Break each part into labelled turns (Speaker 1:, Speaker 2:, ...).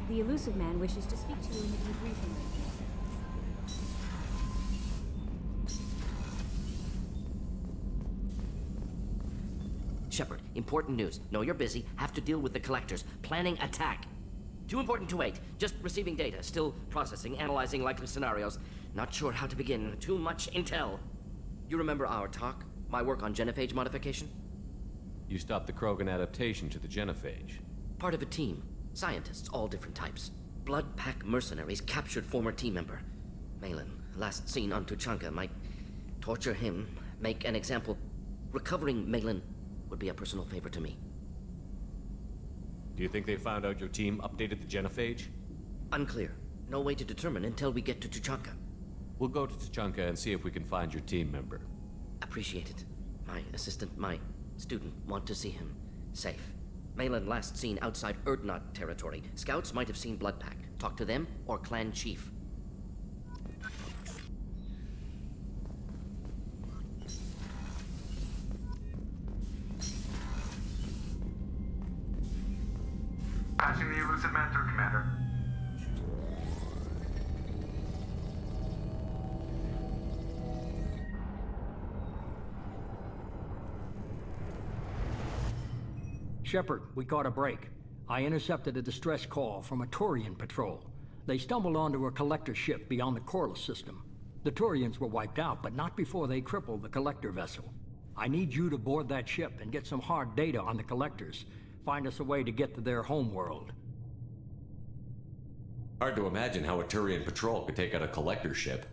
Speaker 1: The Illusive Man wishes to speak to you in the debriefing room.
Speaker 2: Shepard, important news. Know you're busy. Have to deal with the collectors. Planning attack. Too important to wait. Just receiving data. Still processing, analyzing likely scenarios. Not sure how to begin. Too much intel. You remember our talk? My work on genophage modification?
Speaker 3: You stopped the Krogan adaptation to the genophage.
Speaker 2: Part of a team. Scientists, all different types. Blood Pack mercenaries captured former team member. Malin, last seen on Tuchanka, might torture him, make an example. Recovering Malin would be a personal favor to me.
Speaker 3: Do you think they found out your team updated the genophage?
Speaker 2: Unclear. No way to determine until we get to Tuchanka.
Speaker 3: We'll go to Tuchanka and see if we can find your team member.
Speaker 2: Appreciate it. My assistant, my student, want to see him safe. Malin last seen outside Erdnot territory. Scouts might have seen Bloodpack. Talk to them or clan chief.
Speaker 4: Patching the Illusive Man through, Commander.
Speaker 5: Shepard, we caught a break. I intercepted a distress call from a Turian patrol. They stumbled onto a collector ship beyond the Corliss system. The Turians were wiped out, but not before they crippled the collector vessel. I need you to board that ship and get some hard data on the collectors. Find us a way to get to their homeworld.
Speaker 6: Hard to imagine how a Turian patrol could take out a collector ship.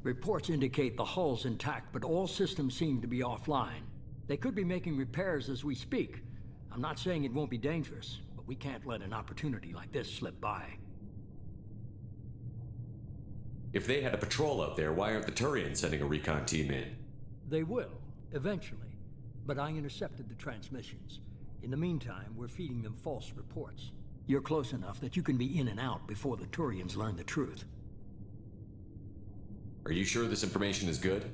Speaker 5: Reports indicate the hull's intact, but all systems seem to be offline. They could be making repairs as we speak. I'm not saying it won't be dangerous, but we can't let an opportunity like this slip by.
Speaker 6: If they had a patrol out there, why aren't the Turians sending a recon team in?
Speaker 5: They will, eventually. But I intercepted the transmissions. In the meantime, we're feeding them false reports. You're close enough that you can be in and out before the Turians learn the truth.
Speaker 6: Are you sure this information is good?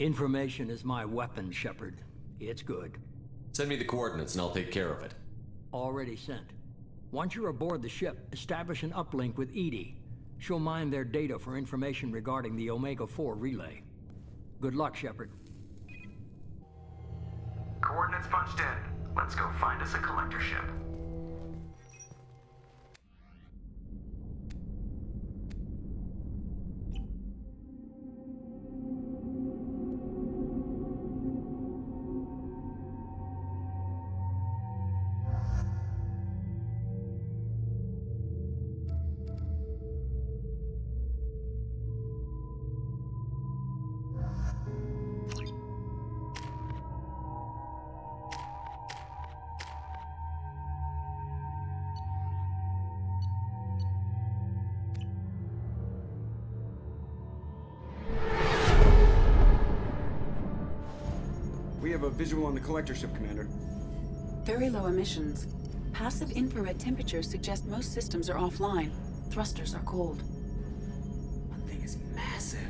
Speaker 5: Information is my weapon, Shepard. It's good.
Speaker 6: Send me the coordinates and I'll take care of it.
Speaker 5: Already sent. Once you're aboard the ship, establish an uplink with Edie. She'll mine their data for information regarding the Omega-4 relay. Good luck, Shepard.
Speaker 4: Coordinates punched in. Let's go find us a collector ship.
Speaker 7: We have a visual on the collector ship, Commander.
Speaker 8: Very low emissions. Passive infrared temperatures suggest most systems are offline. Thrusters are cold.
Speaker 7: That thing is massive.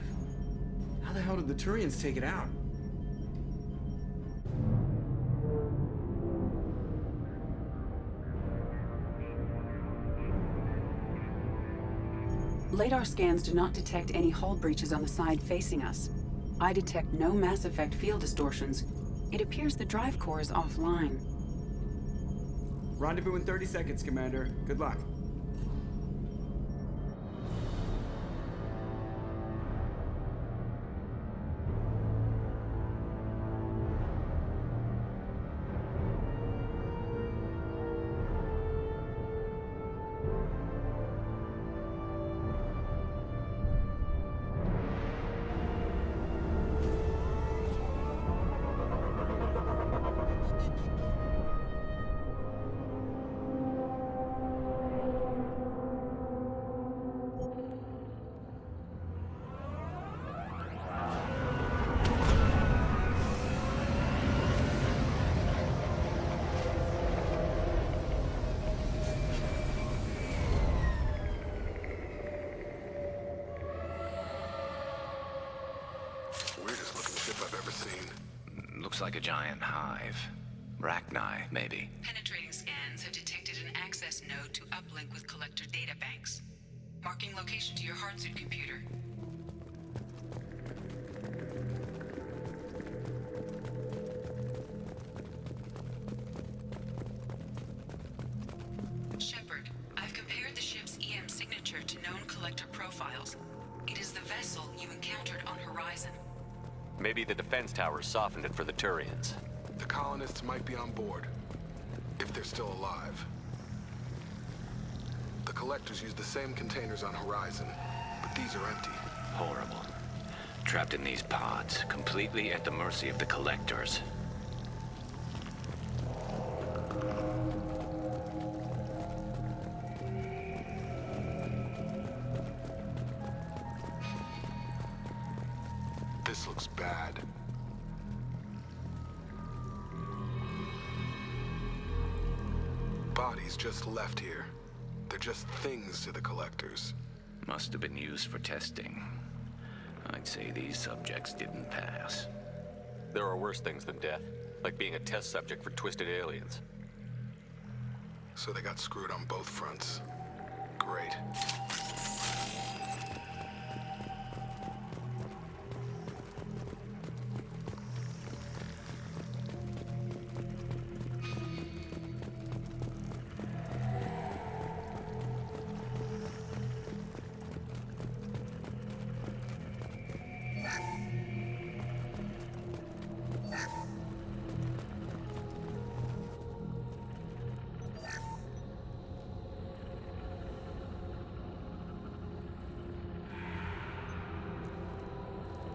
Speaker 7: How the hell did the Turians take it out?
Speaker 8: Radar scans do not detect any hull breaches on the side facing us. I detect no Mass Effect field distortions. It appears the drive core is offline.
Speaker 7: Rendezvous in 30 seconds, Commander. Good luck.
Speaker 9: Weirdest looking ship I've ever seen. Looks like a giant hive. Rachni, maybe.
Speaker 8: Penetrating scans have detected an access node to uplink with collector Marking location to your hardsuit computer. Shepard, I've compared the ship's EM signature to known collector profiles. It is the vessel you encountered on Horizon.
Speaker 3: Maybe the defense towers softened it for the Turians.
Speaker 10: The colonists might be on board, if they're still alive. The collectors use the same containers on Horizon, but these are empty.
Speaker 9: Horrible. Trapped in these pods, completely at the mercy of the collectors.
Speaker 10: This looks bad. Bodies just left here. They're just things to the collectors.
Speaker 9: Must have been used for testing. I'd say these subjects didn't pass.
Speaker 3: There are worse things than death, like being a test subject for twisted aliens.
Speaker 10: So they got screwed on both fronts. Great.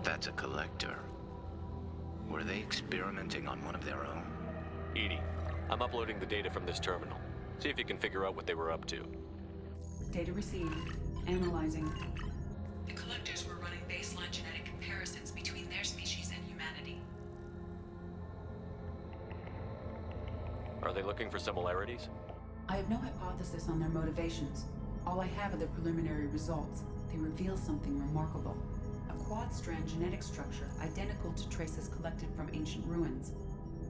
Speaker 9: That's a collector. Were they experimenting on one of their own?
Speaker 3: Edie, I'm uploading the data from this terminal. See if you can figure out what they were up to.
Speaker 8: Data received. Analyzing. The collectors were running baseline genetic comparisons between their species and humanity.
Speaker 3: Are they looking for similarities?
Speaker 8: I have no hypothesis on their motivations. All I have are the preliminary results. They reveal something remarkable. A quad-strand genetic structure identical to traces collected from ancient ruins.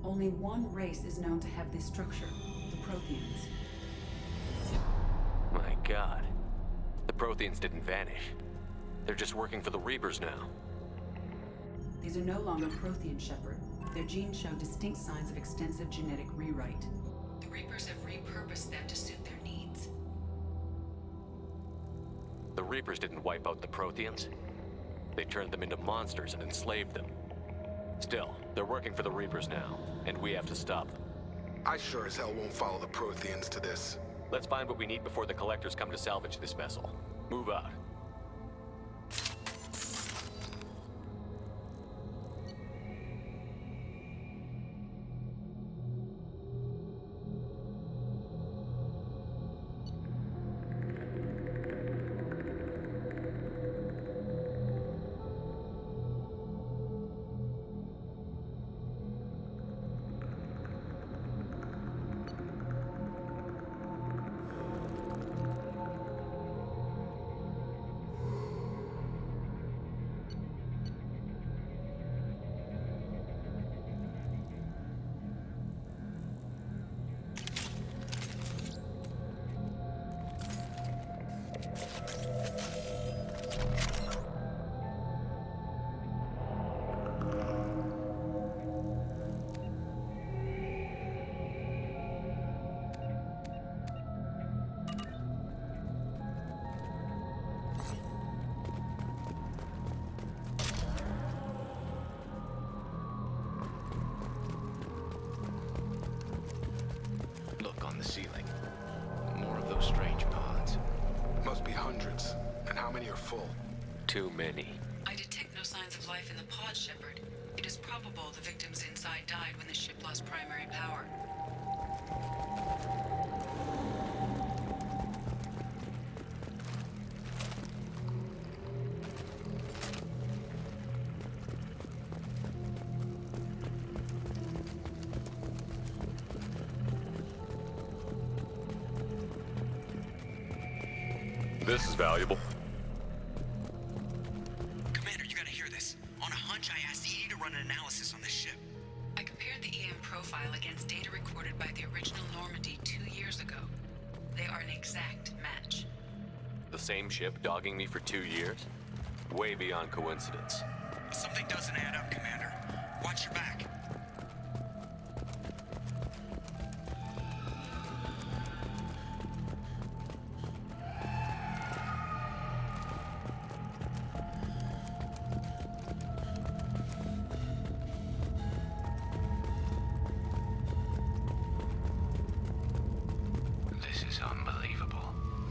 Speaker 8: Only one race is known to have this structure, the Protheans.
Speaker 3: My God. The Protheans didn't vanish. They're just working for the Reapers now.
Speaker 8: These are no longer Prothean, Shepard. Their genes show distinct signs of extensive genetic rewrite. The Reapers have repurposed them to suit their needs.
Speaker 3: The Reapers didn't wipe out the Protheans. They turned them into monsters and enslaved them. Still, they're working for the Reapers now, and we have to stop them.
Speaker 10: I sure as hell won't follow the Protheans to this.
Speaker 3: Let's find what we need before the Collectors come to salvage this vessel. Move out.
Speaker 9: Look on the ceiling. More of those strange pods.
Speaker 10: Must be hundreds. And how many are full?
Speaker 3: Too many.
Speaker 8: I detect no signs of life in the pod, Shepard. It is probable the victims inside died when the ship lost primary power.
Speaker 3: This is valuable.
Speaker 11: Commander, you gotta hear this. On a hunch, I asked Edie to run an analysis on this ship.
Speaker 8: I compared the EM profile against data recorded by the original Normandy 2 years ago. They are an exact match.
Speaker 3: The same ship dogging me for 2 years? Way beyond coincidence.
Speaker 11: Something doesn't add up, Commander. Watch your back.
Speaker 9: This is unbelievable.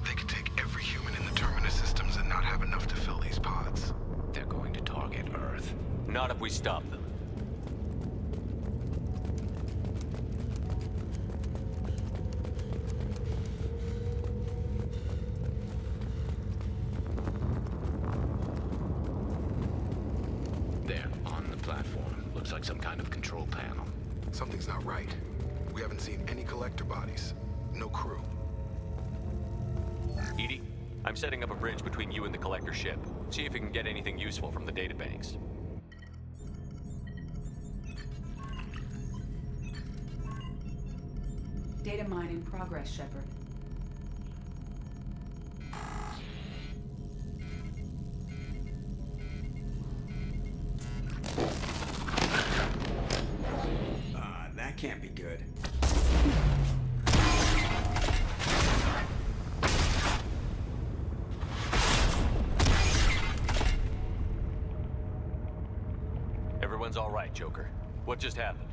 Speaker 10: They could take every human in the Terminus systems and not have enough to fill these pods.
Speaker 9: They're going to target Earth.
Speaker 3: Not if we stop them.
Speaker 9: There, on the platform. Looks like some kind of control panel.
Speaker 10: Something's not right. We haven't seen any collector bodies. No crew.
Speaker 3: Edie, I'm setting up a bridge between you and the collector ship. See if you can get anything useful from the databanks.
Speaker 8: Data mine in progress, Shepard.
Speaker 7: That can't be good.
Speaker 3: Everyone's all right, Joker. What just happened?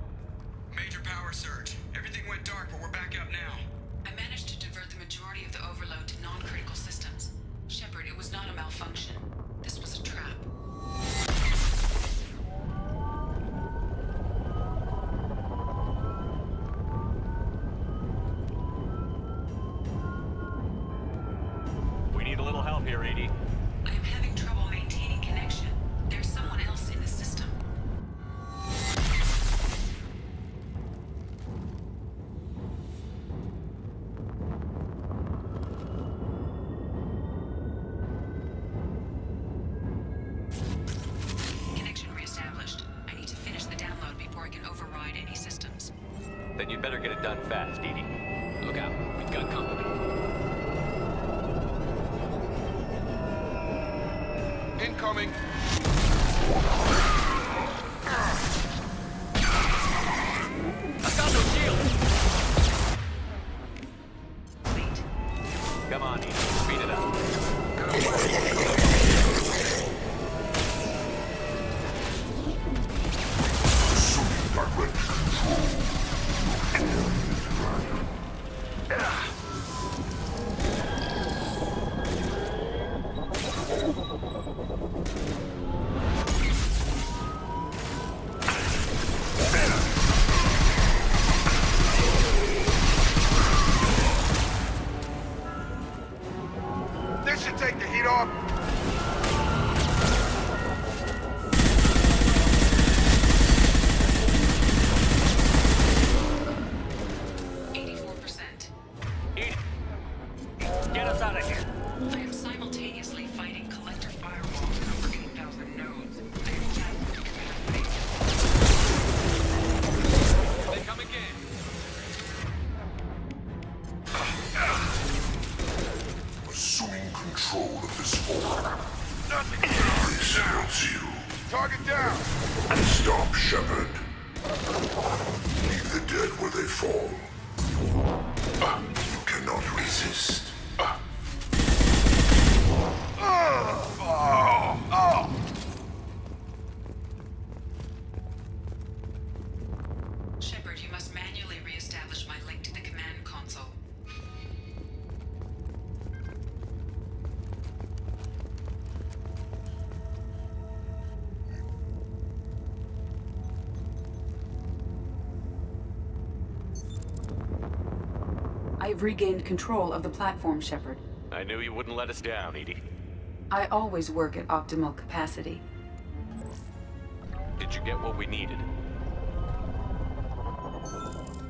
Speaker 11: Major power surge. Everything went dark, but we're back up now.
Speaker 8: I managed to divert the majority of the overload to non-critical systems. Shepard, it was not a malfunction. This was a trap.
Speaker 3: We need a little help here, Edie.
Speaker 8: I am having trouble maintaining connection. There's someone else in the system. Connection reestablished. I need to finish the download before I can override any systems.
Speaker 3: Then you'd better get it done fast, Edie.
Speaker 9: Look out, we've got company.
Speaker 10: Incoming!
Speaker 3: I've got no shield!
Speaker 8: Wait.
Speaker 3: Come on, Edie. Speed it up.
Speaker 10: This should take the heat off.
Speaker 3: Edie! Get us out of here!
Speaker 8: I am simultaneously fighting collector firewalls and over 8,000 nodes. I am challenging capacity.
Speaker 3: They come again!
Speaker 12: Assuming control of this order. This hurts you.
Speaker 10: Target down!
Speaker 12: Stop, Shepard. Leave the dead where they fall. You cannot resist.
Speaker 8: Shepard, you must manually reestablish my link to the command console. I've regained control of the platform, Shepard.
Speaker 3: I knew you wouldn't let us down, Edie.
Speaker 8: I always work at optimal capacity.
Speaker 3: Did you get what we needed?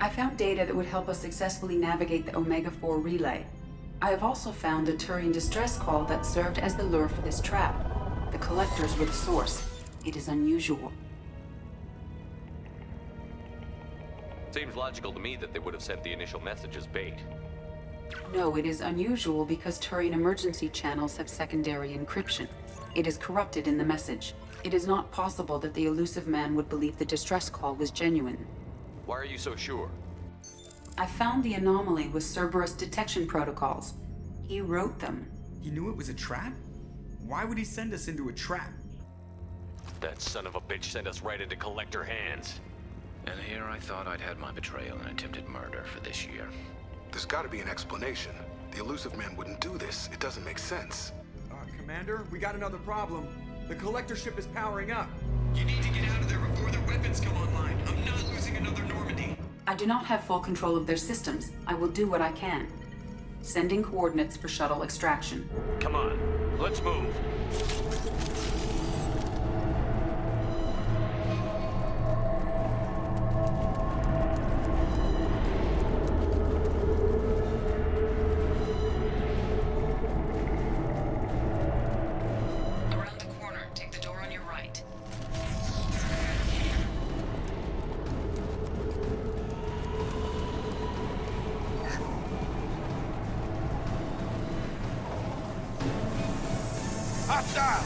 Speaker 8: I found data that would help us successfully navigate the Omega-4 relay. I have also found a Turian distress call that served as the lure for this trap. The collectors were the source. It is unusual.
Speaker 3: Seems logical to me that they would have sent the initial message as bait.
Speaker 8: No, it is unusual because Turian emergency channels have secondary encryption. It is corrupted in the message. It is not possible that the Illusive Man would believe the distress call was genuine.
Speaker 3: Why are you so sure?
Speaker 8: I found the anomaly with Cerberus detection protocols. He wrote them.
Speaker 7: He knew it was a trap? Why would he send us into a trap?
Speaker 3: That son of a bitch sent us right into Collector hands.
Speaker 9: And here I thought I'd had my betrayal and attempted murder for this year.
Speaker 10: There's gotta be an explanation. The Illusive Man wouldn't do this. It doesn't make sense.
Speaker 7: Commander, we got another problem. The Collector ship is powering up.
Speaker 11: You need to get out of there before their weapons come online. I'm not losing another Normandy.
Speaker 8: I do not have full control of their systems. I will do what I can. Sending coordinates for shuttle extraction.
Speaker 3: Come on, let's move.
Speaker 8: Around the corner, take the door on your right.
Speaker 12: Hostile!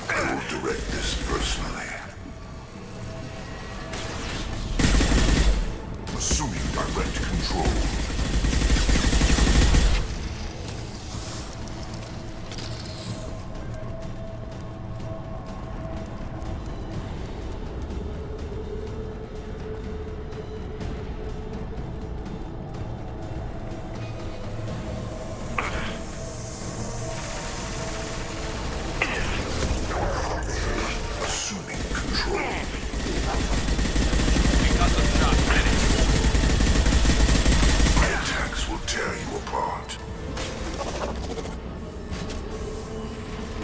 Speaker 12: I will direct this personally. Assuming direct control. Assuming control. My attacks will tear you apart.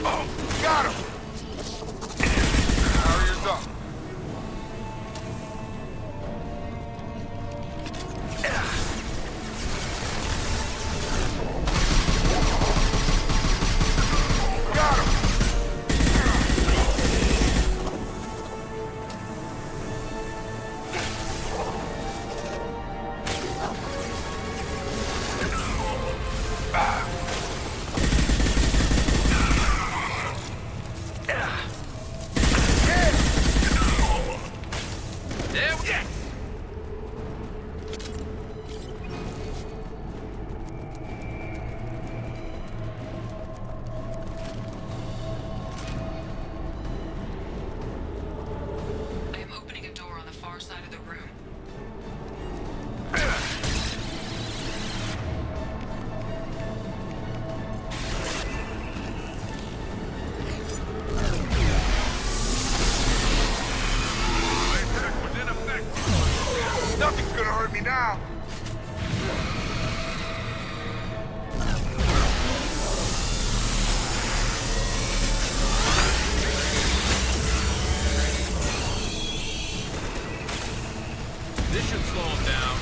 Speaker 12: Oh, got him! Barriers up. Got him!
Speaker 3: There we go.
Speaker 8: I am opening a door on the far side of the room.
Speaker 12: Attack was in effect. Nothing's gonna hurt me now.
Speaker 3: This should slow him down.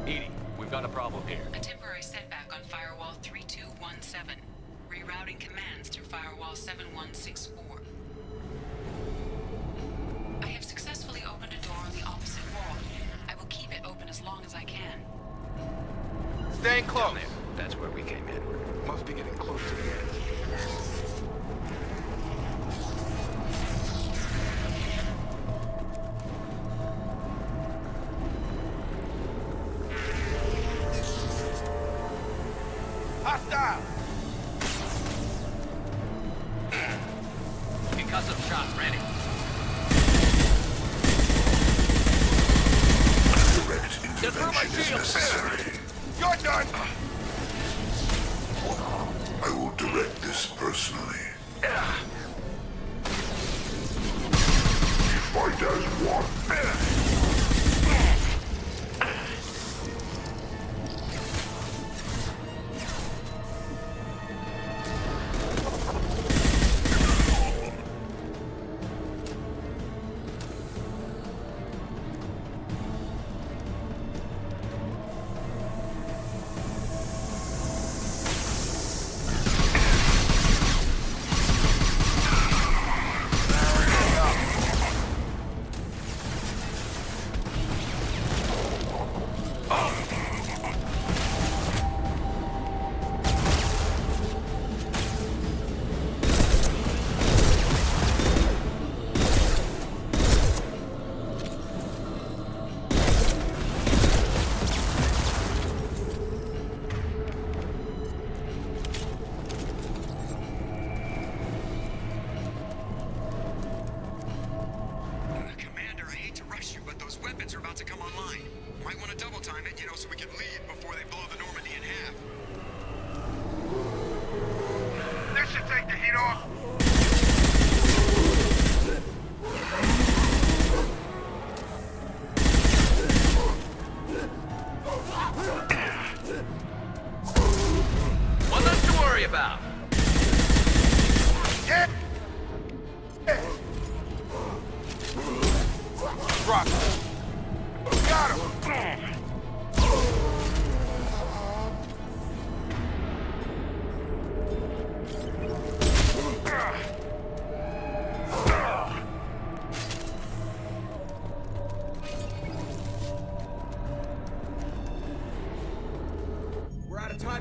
Speaker 3: Edie, we've got a problem here.
Speaker 8: A temporary setback on Firewall 3217. Rerouting commands through Firewall 7164. I have successfully opened a door on the opposite wall. I will keep it open as long as I can.
Speaker 12: Staying
Speaker 9: Down
Speaker 12: close.
Speaker 9: there. That's where we came in.
Speaker 10: Must be getting close to the edge.
Speaker 12: Hostile!
Speaker 3: Concussive shot ready.
Speaker 12: Direct intervention is necessary. I will direct this personally. Fight as one.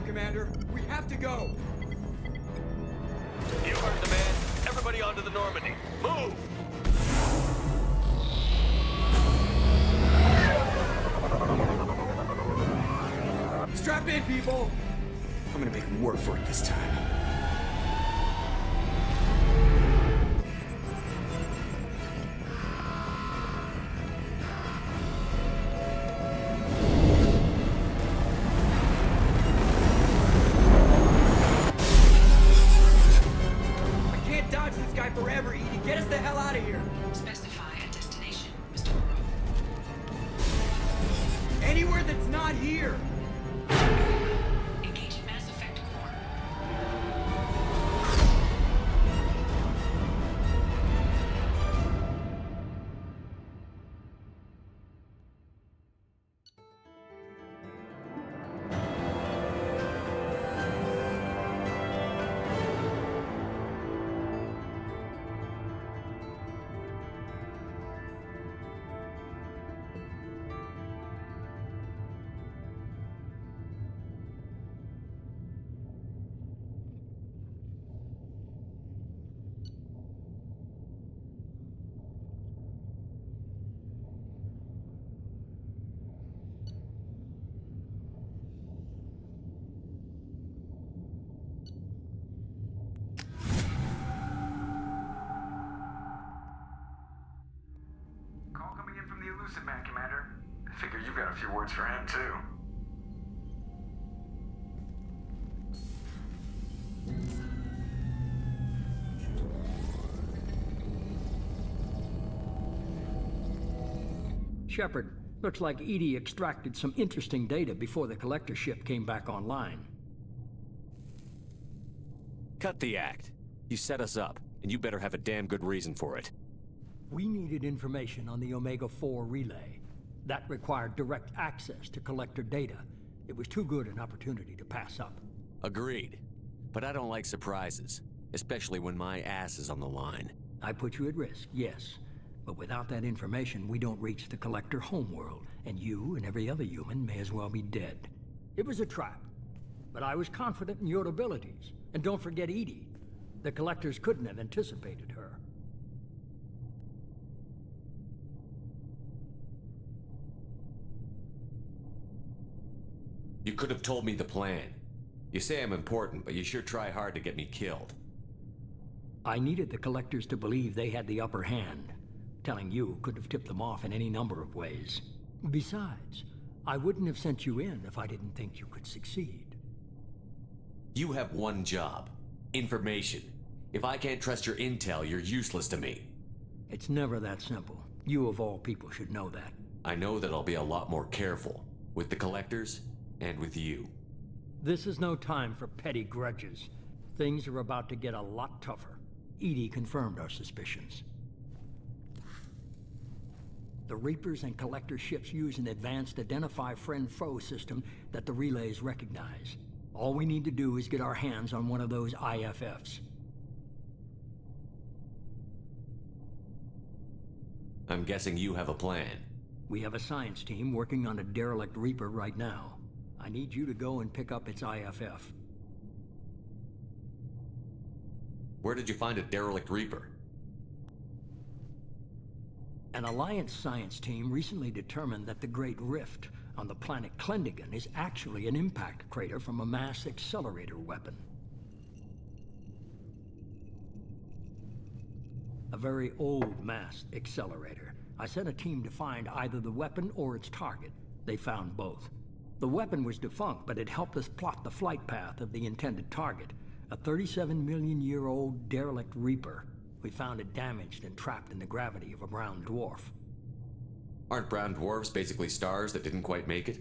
Speaker 7: Commander. We have to go!
Speaker 3: You heard the man. Everybody onto the Normandy. Move!
Speaker 7: Strap in, people! I'm gonna make them work for it this time.
Speaker 4: Illusive Man, Commander. I figure you've got a few words for him, too.
Speaker 5: Shepard, looks like EDI extracted some interesting data before the collector ship came back online.
Speaker 3: Cut the act. You set us up, and you better have a damn good reason for it.
Speaker 5: We needed information on the Omega-4 relay. That required direct access to collector data. It was too good an opportunity to pass up.
Speaker 3: Agreed. But I don't like surprises, especially when my ass is on the line.
Speaker 5: I put you at risk, yes. But without that information, we don't reach the collector homeworld, and you and every other human may as well be dead. It was a trap, but I was confident in your abilities. And don't forget EDI. The collectors couldn't have anticipated her.
Speaker 6: You could have told me the plan. You say I'm important, but you sure try hard to get me killed.
Speaker 5: I needed the collectors to believe they had the upper hand. Telling you could have tipped them off in any number of ways. Besides, I wouldn't have sent you in if I didn't think you could succeed.
Speaker 6: You have one job. Information. If I can't trust your intel, you're useless to me.
Speaker 5: It's never that simple. You of all people should know that.
Speaker 6: I know that I'll be a lot more careful. With the Collectors, and with you.
Speaker 5: This is no time for petty grudges. Things are about to get a lot tougher. Edie confirmed our suspicions. The Reapers and Collector ships use an advanced Identify Friend-Foe system that the relays recognize. All we need to do is get our hands on one of those IFFs.
Speaker 6: I'm guessing you have a plan.
Speaker 5: We have a science team working on a derelict Reaper right now. I need you to go and pick up its IFF.
Speaker 6: Where did you find a derelict Reaper?
Speaker 5: An Alliance science team recently determined that the Great Rift on the planet Klendigan is actually an impact crater from a mass accelerator weapon. A very old mass accelerator. I sent a team to find either the weapon or its target. They found both. The weapon was defunct, but it helped us plot the flight path of the intended target, a 37-million-year-old derelict Reaper. We found it damaged and trapped in the gravity of a brown dwarf.
Speaker 6: Aren't brown dwarfs basically stars that didn't quite make it?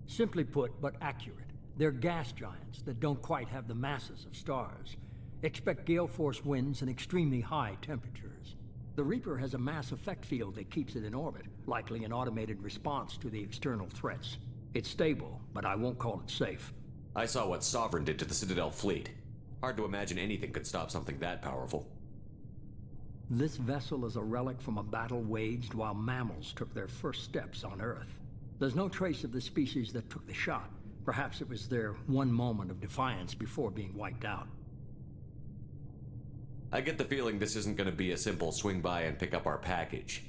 Speaker 5: Simply put, but accurate. They're gas giants that don't quite have the masses of stars. Expect gale force winds and extremely high temperatures. The Reaper has a mass effect field that keeps it in orbit, likely an automated response to the external threats. It's stable, but I won't call it safe.
Speaker 6: I saw what Sovereign did to the Citadel fleet. Hard to imagine anything could stop something that powerful.
Speaker 5: This vessel is a relic from a battle waged while mammals took their first steps on Earth. There's no trace of the species that took the shot. Perhaps it was their one moment of defiance before being wiped out.
Speaker 6: I get the feeling this isn't going to be a simple swing by and pick up our package.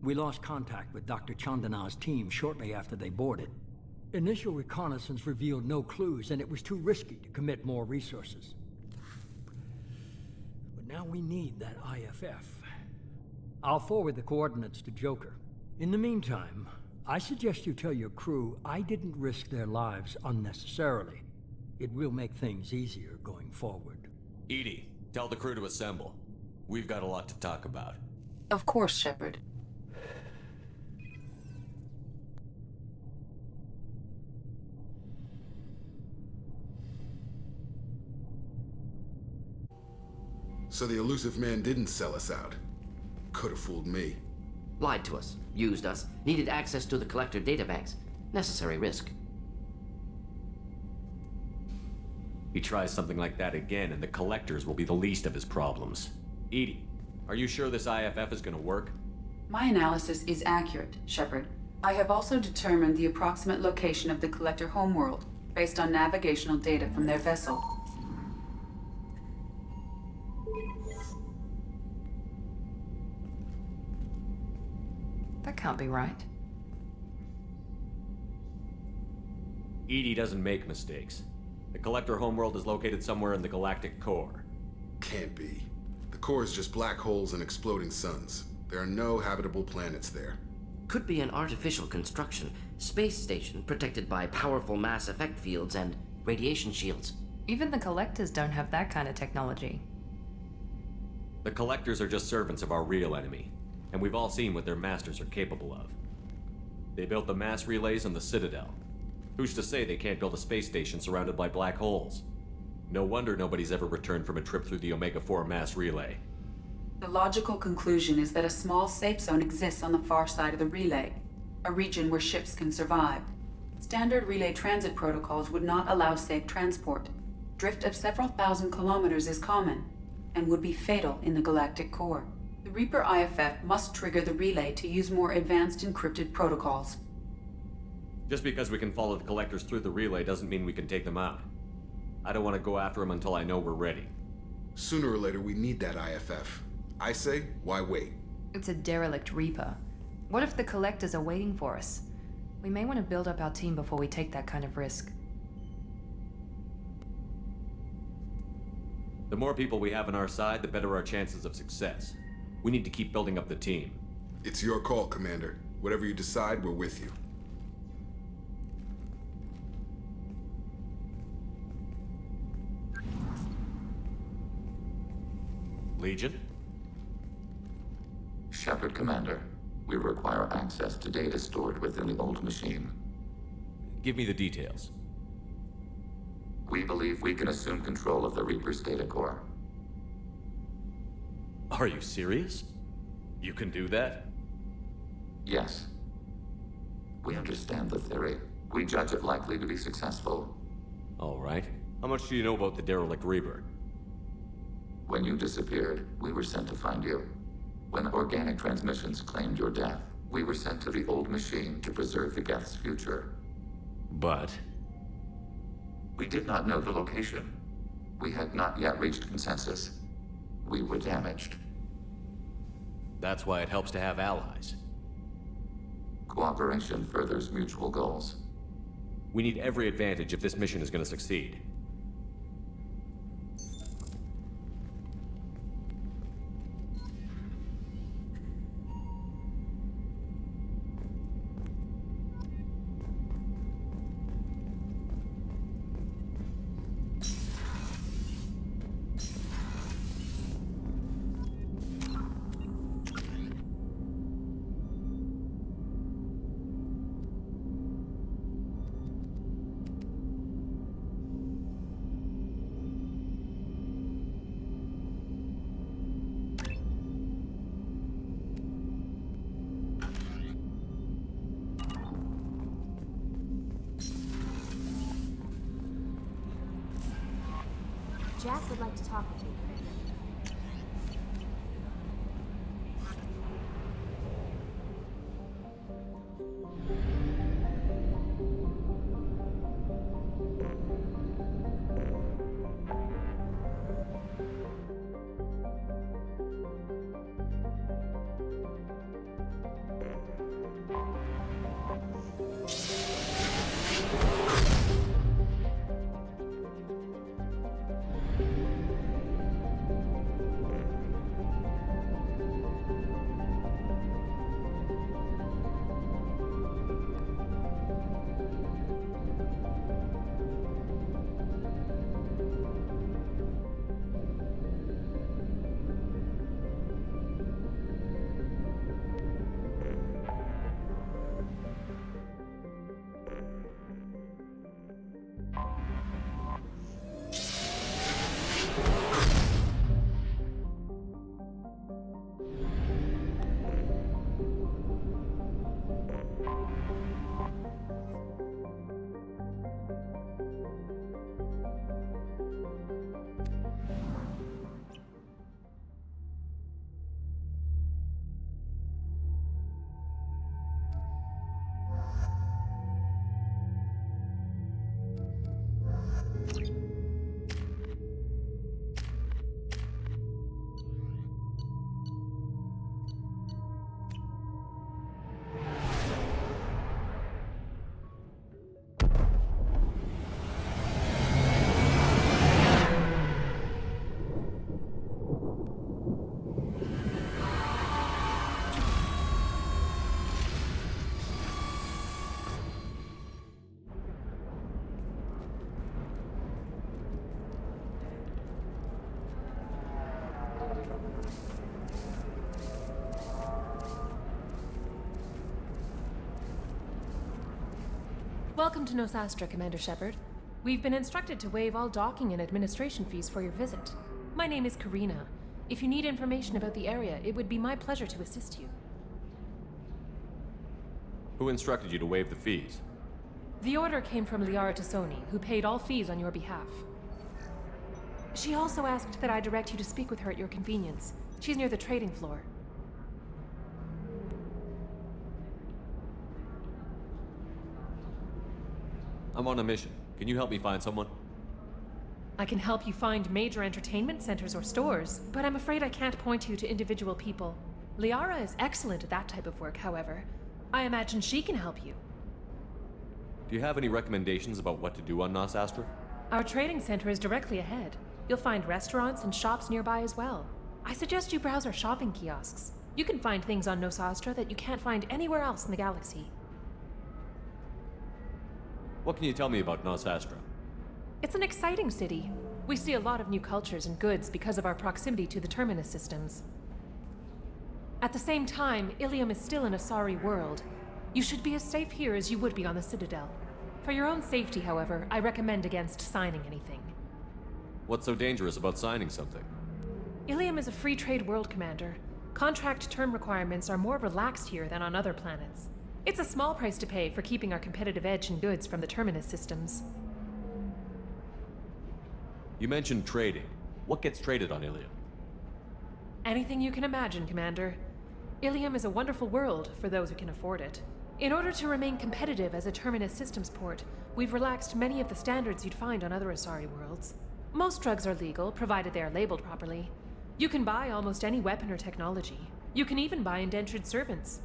Speaker 5: We lost contact with Dr. Chandana's team shortly after they boarded. Initial reconnaissance revealed no clues, and it was too risky to commit more resources. But now we need that IFF. I'll forward the coordinates to Joker. In the meantime, I suggest you tell your crew I didn't risk their lives unnecessarily. It will make things easier going forward.
Speaker 6: Edie, tell the crew to assemble. We've got a lot to talk about.
Speaker 8: Of course, Shepard.
Speaker 10: So the Illusive Man didn't sell us out. Could have fooled me.
Speaker 2: Lied to us, used us, needed access to the Collector databanks. Necessary risk.
Speaker 6: He tries something like that again, and the Collectors will be the least of his problems. Edie, are you sure this IFF is gonna work?
Speaker 8: My analysis is accurate, Shepard. I have also determined the approximate location of the Collector homeworld, based on navigational data from their vessel. That can't be right.
Speaker 6: Edie doesn't make mistakes. The Collector homeworld is located somewhere in the galactic core.
Speaker 10: Can't be. The core is just black holes and exploding suns. There are no habitable planets there.
Speaker 2: Could be an artificial construction, space station protected by powerful mass effect fields and radiation shields.
Speaker 13: Even the Collectors don't have that kind of technology.
Speaker 6: The Collectors are just servants of our real enemy, and we've all seen what their masters are capable of. They built the mass relays on the Citadel. Who's to say they can't build a space station surrounded by black holes? No wonder nobody's ever returned from a trip through the Omega-4 mass relay.
Speaker 8: The logical conclusion is that a small safe zone exists on the far side of the relay, a region where ships can survive. Standard relay transit protocols would not allow safe transport. Drift of several thousand kilometers is common, and would be fatal in the galactic core. The Reaper IFF must trigger the relay to use more advanced encrypted protocols.
Speaker 6: Just because we can follow the Collectors through the relay doesn't mean we can take them out. I don't want to go after them until I know we're ready.
Speaker 10: Sooner or later, we need that IFF. I say, why wait?
Speaker 13: It's a derelict Reaper. What if the Collectors are waiting for us? We may want to build up our team before we take that kind of risk.
Speaker 6: The more people we have on our side, the better our chances of success. We need to keep building up the team.
Speaker 10: It's your call, Commander. Whatever you decide, we're with you.
Speaker 6: Legion?
Speaker 14: Shepard, Commander. We require access to data stored within the old machine.
Speaker 6: Give me the details.
Speaker 14: We believe we can assume control of the Reaper's data core.
Speaker 6: Are you serious? You can do that?
Speaker 14: Yes. We understand the theory. We judge it likely to be successful.
Speaker 6: All right. How much do you know about the derelict Reaper?
Speaker 14: When you disappeared, we were sent to find you. When organic transmissions claimed your death, we were sent to the old machine to preserve the Geth's future.
Speaker 6: But?
Speaker 14: We did not know the location. We had not yet reached consensus. We were damaged.
Speaker 6: That's why it helps to have allies.
Speaker 14: Cooperation furthers mutual goals.
Speaker 6: We need every advantage if this mission is going to succeed.
Speaker 1: Jack would like to talk with you.
Speaker 15: Welcome to Nosastra, Commander Shepard. We've been instructed to waive all docking and administration fees for your visit. My name is Karina. If you need information about the area, it would be my pleasure to assist you.
Speaker 6: Who instructed you to waive the fees?
Speaker 15: The order came from Liara Tassoni, who paid all fees on your behalf. She also asked that I direct you to speak with her at your convenience. She's near the trading floor.
Speaker 6: I'm on a mission. Can you help me find someone?
Speaker 15: I can help you find major entertainment centers or stores, but I'm afraid I can't point you to individual people. Liara is excellent at that type of work, however. I imagine she can help you.
Speaker 6: Do you have any recommendations about what to do on Nosastra?
Speaker 15: Our trading center is directly ahead. You'll find restaurants and shops nearby as well. I suggest you browse our shopping kiosks. You can find things on Nosastra that you can't find anywhere else in the galaxy.
Speaker 6: What can you tell me about Nosastra?
Speaker 15: It's an exciting city. We see a lot of new cultures and goods because of our proximity to the Terminus systems. At the same time, Ilium is still an Asari world. You should be as safe here as you would be on the Citadel. For your own safety, however, I recommend against signing anything.
Speaker 6: What's so dangerous about signing something?
Speaker 15: Ilium is a free trade world, Commander. Contract term requirements are more relaxed here than on other planets. It's a small price to pay for keeping our competitive edge in goods from the Terminus systems.
Speaker 6: You mentioned trading. What gets traded on Ilium?
Speaker 15: Anything you can imagine, Commander. Ilium is a wonderful world for those who can afford it. In order to remain competitive as a Terminus systems port, we've relaxed many of the standards you'd find on other Asari worlds. Most drugs are legal, provided they are labeled properly. You can buy almost any weapon or technology. You can even buy indentured servants.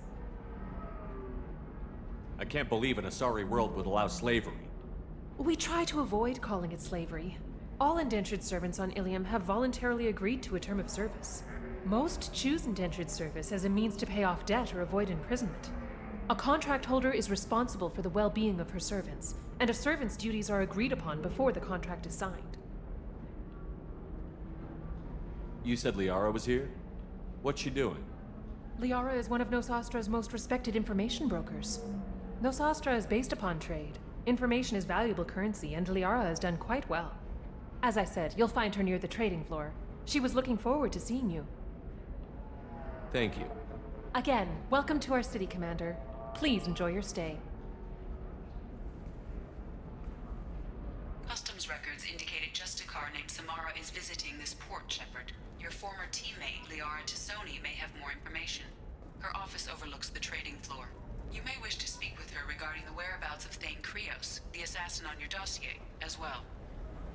Speaker 6: I can't believe an Asari world would allow slavery.
Speaker 15: We try to avoid calling it slavery. All indentured servants on Ilium have voluntarily agreed to a term of service. Most choose indentured service as a means to pay off debt or avoid imprisonment. A contract holder is responsible for the well-being of her servants, and a servant's duties are agreed upon before the contract is signed.
Speaker 6: You said Liara was here? What's she doing?
Speaker 15: Liara is one of Nosastra's most respected information brokers. Nosastra is based upon trade. Information is valuable currency, and Liara has done quite well. As I said, you'll find her near the trading floor. She was looking forward to seeing you.
Speaker 6: Thank you.
Speaker 15: Again, welcome to our city, Commander. Please enjoy your stay.
Speaker 8: Customs records indicated just a car named Samara is visiting this port, Shepard. Your former teammate, Liara Tassoni, may have more information. Her office overlooks the trading floor. You may wish to speak with her regarding the whereabouts of Thane Krios, the assassin on your dossier, as well.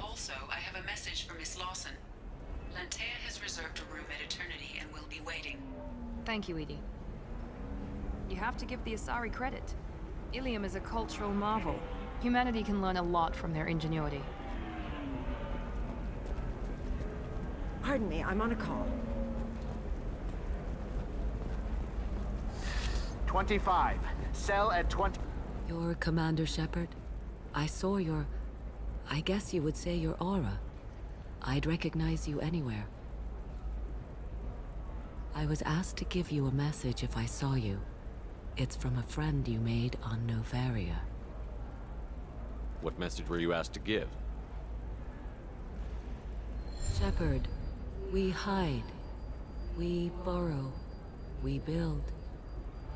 Speaker 8: Also, I have a message for Miss Lawson. Lantea has reserved a room at Eternity and will be waiting.
Speaker 13: Thank you, Edie. You have to give the Asari credit. Ilium is a cultural marvel. Humanity can learn a lot from their ingenuity.
Speaker 16: Pardon me, I'm on a call.
Speaker 17: 25. Cell at 20.
Speaker 18: You're Commander Shepard? I saw your... I guess you would say your aura. I'd recognize you anywhere. I was asked to give you a message if I saw you. It's from a friend you made on Novaria.
Speaker 6: What message were you asked to give?
Speaker 18: Shepard, we hide. We borrow. We build.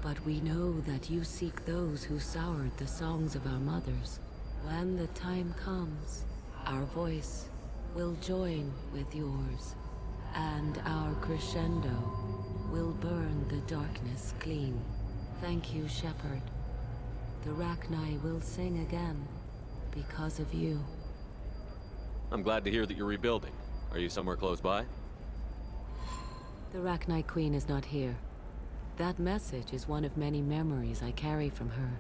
Speaker 18: But we know that you seek those who soured the songs of our mothers. When the time comes, our voice will join with yours, and our crescendo will burn the darkness clean. Thank you, Shepard. The Rachni will sing again because of you.
Speaker 6: I'm glad to hear that you're rebuilding. Are you somewhere close by?
Speaker 18: The Rachni Queen is not here. That message is one of many memories I carry from her.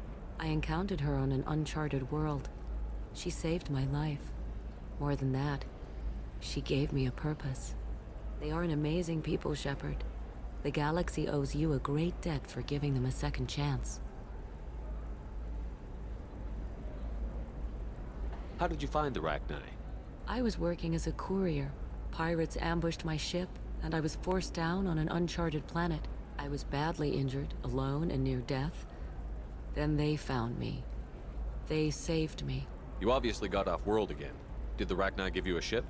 Speaker 18: I encountered her on an uncharted world. She saved my life. More than that, she gave me a purpose. They are an amazing people, Shepard. The galaxy owes you a great debt for giving them a second chance.
Speaker 6: How did you find the Rachni?
Speaker 18: I was working as a courier. Pirates ambushed my ship, and I was forced down on an uncharted planet. I was badly injured, alone and near death. Then they found me. They saved me.
Speaker 6: You obviously got off world again. Did the Rachni give you a ship?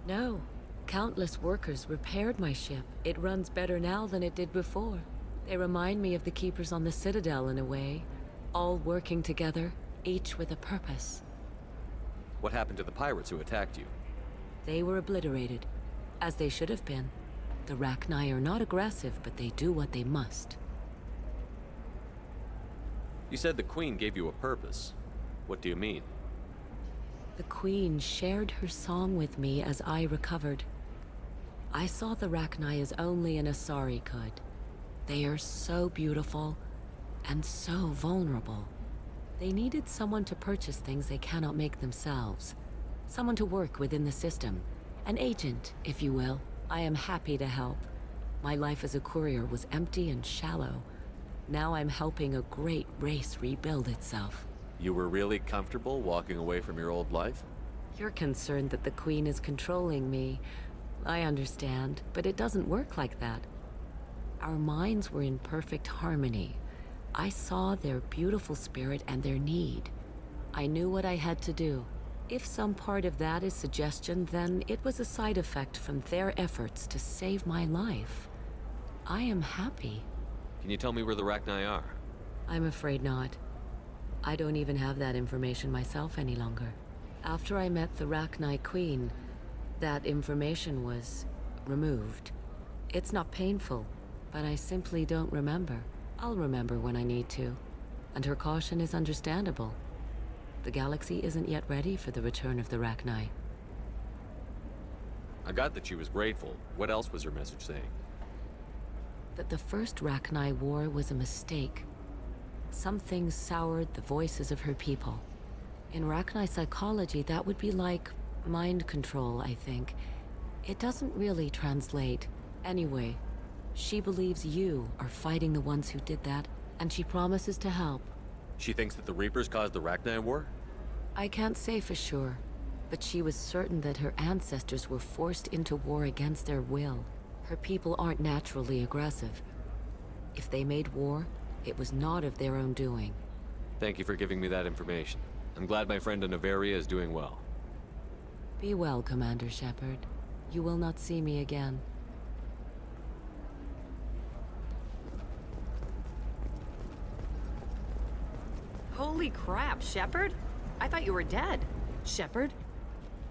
Speaker 18: No. Countless workers repaired my ship. It runs better now than it did before. They remind me of the Keepers on the Citadel in a way. All working together, each with a purpose.
Speaker 6: What happened to the pirates who attacked you?
Speaker 18: They were obliterated, as they should have been. The Rachni are not aggressive, but they do what they must.
Speaker 6: You said the Queen gave you a purpose. What do you mean?
Speaker 18: The Queen shared her song with me as I recovered. I saw the Rachni as only an Asari could. They are so beautiful and so vulnerable. They needed someone to purchase things they cannot make themselves. Someone to work within the system. An agent, if you will. I am happy to help. My life as a courier was empty and shallow. Now I'm helping a great race rebuild itself.
Speaker 6: You were really comfortable walking away from your old life?
Speaker 18: You're concerned that the Queen is controlling me. I understand, but it doesn't work like that. Our minds were in perfect harmony. I saw their beautiful spirit and their need. I knew what I had to do. If some part of that is suggestion, then it was a side effect from their efforts to save my life. I am happy.
Speaker 3: Can you tell me where the Rachni are?
Speaker 18: I'm afraid not. I don't even have that information myself any longer. After I met the Rachni Queen, that information was removed. It's not painful, but I simply don't remember. I'll remember when I need to, and her caution is understandable. The galaxy isn't yet ready for the return of the Rachni.
Speaker 3: I got that she was grateful. What else was her message saying?
Speaker 18: That the first Rachni war was a mistake. Something soured the voices of her people. In Rachni psychology, that would be like mind control, I think. It doesn't really translate. Anyway, she believes you are fighting the ones who did that, and she promises to help.
Speaker 3: She thinks that the Reapers caused the Rachni war?
Speaker 18: I can't say for sure, but she was certain that her ancestors were forced into war against their will. Her people aren't naturally aggressive. If they made war, it was not of their own doing.
Speaker 3: Thank you for giving me that information. I'm glad my friend in Noveria is doing well.
Speaker 18: Be well, Commander Shepard. You will not see me again.
Speaker 19: Holy crap, Shepard? I thought you were dead. Shepard?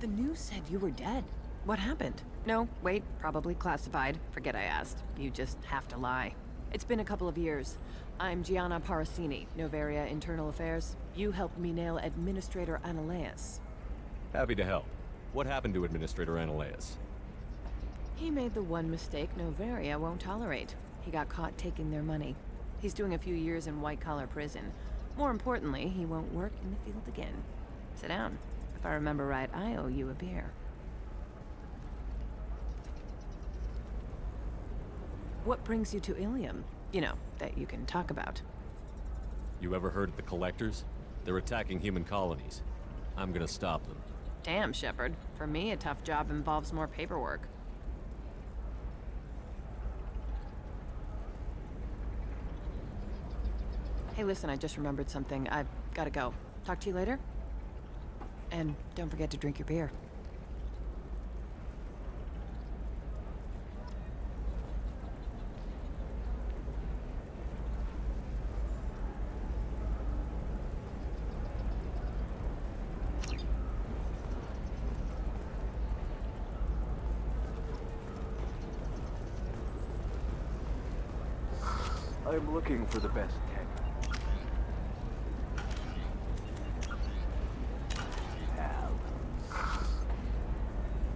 Speaker 19: The news said you were dead. What happened? No, wait, probably classified. Forget I asked. You just have to lie. It's been a couple of years. I'm Gianna Parasini, Noveria Internal Affairs. You helped me nail Administrator Analeas.
Speaker 3: Happy to help. What happened to Administrator Analeas?
Speaker 19: He made the one mistake Noveria won't tolerate. He got caught taking their money. He's doing a few years in white-collar prison. More importantly, he won't work in the field again. Sit down. If I remember right, I owe you a beer. What brings you to Ilium? You know, that you can talk about.
Speaker 3: You ever heard of the Collectors? They're attacking human colonies. I'm gonna stop them.
Speaker 19: Damn, Shepard. For me, a tough job involves more paperwork. Hey, listen, I just remembered something. I've gotta go. Talk to you later? And don't forget to drink your beer.
Speaker 17: I'm looking for the best tech.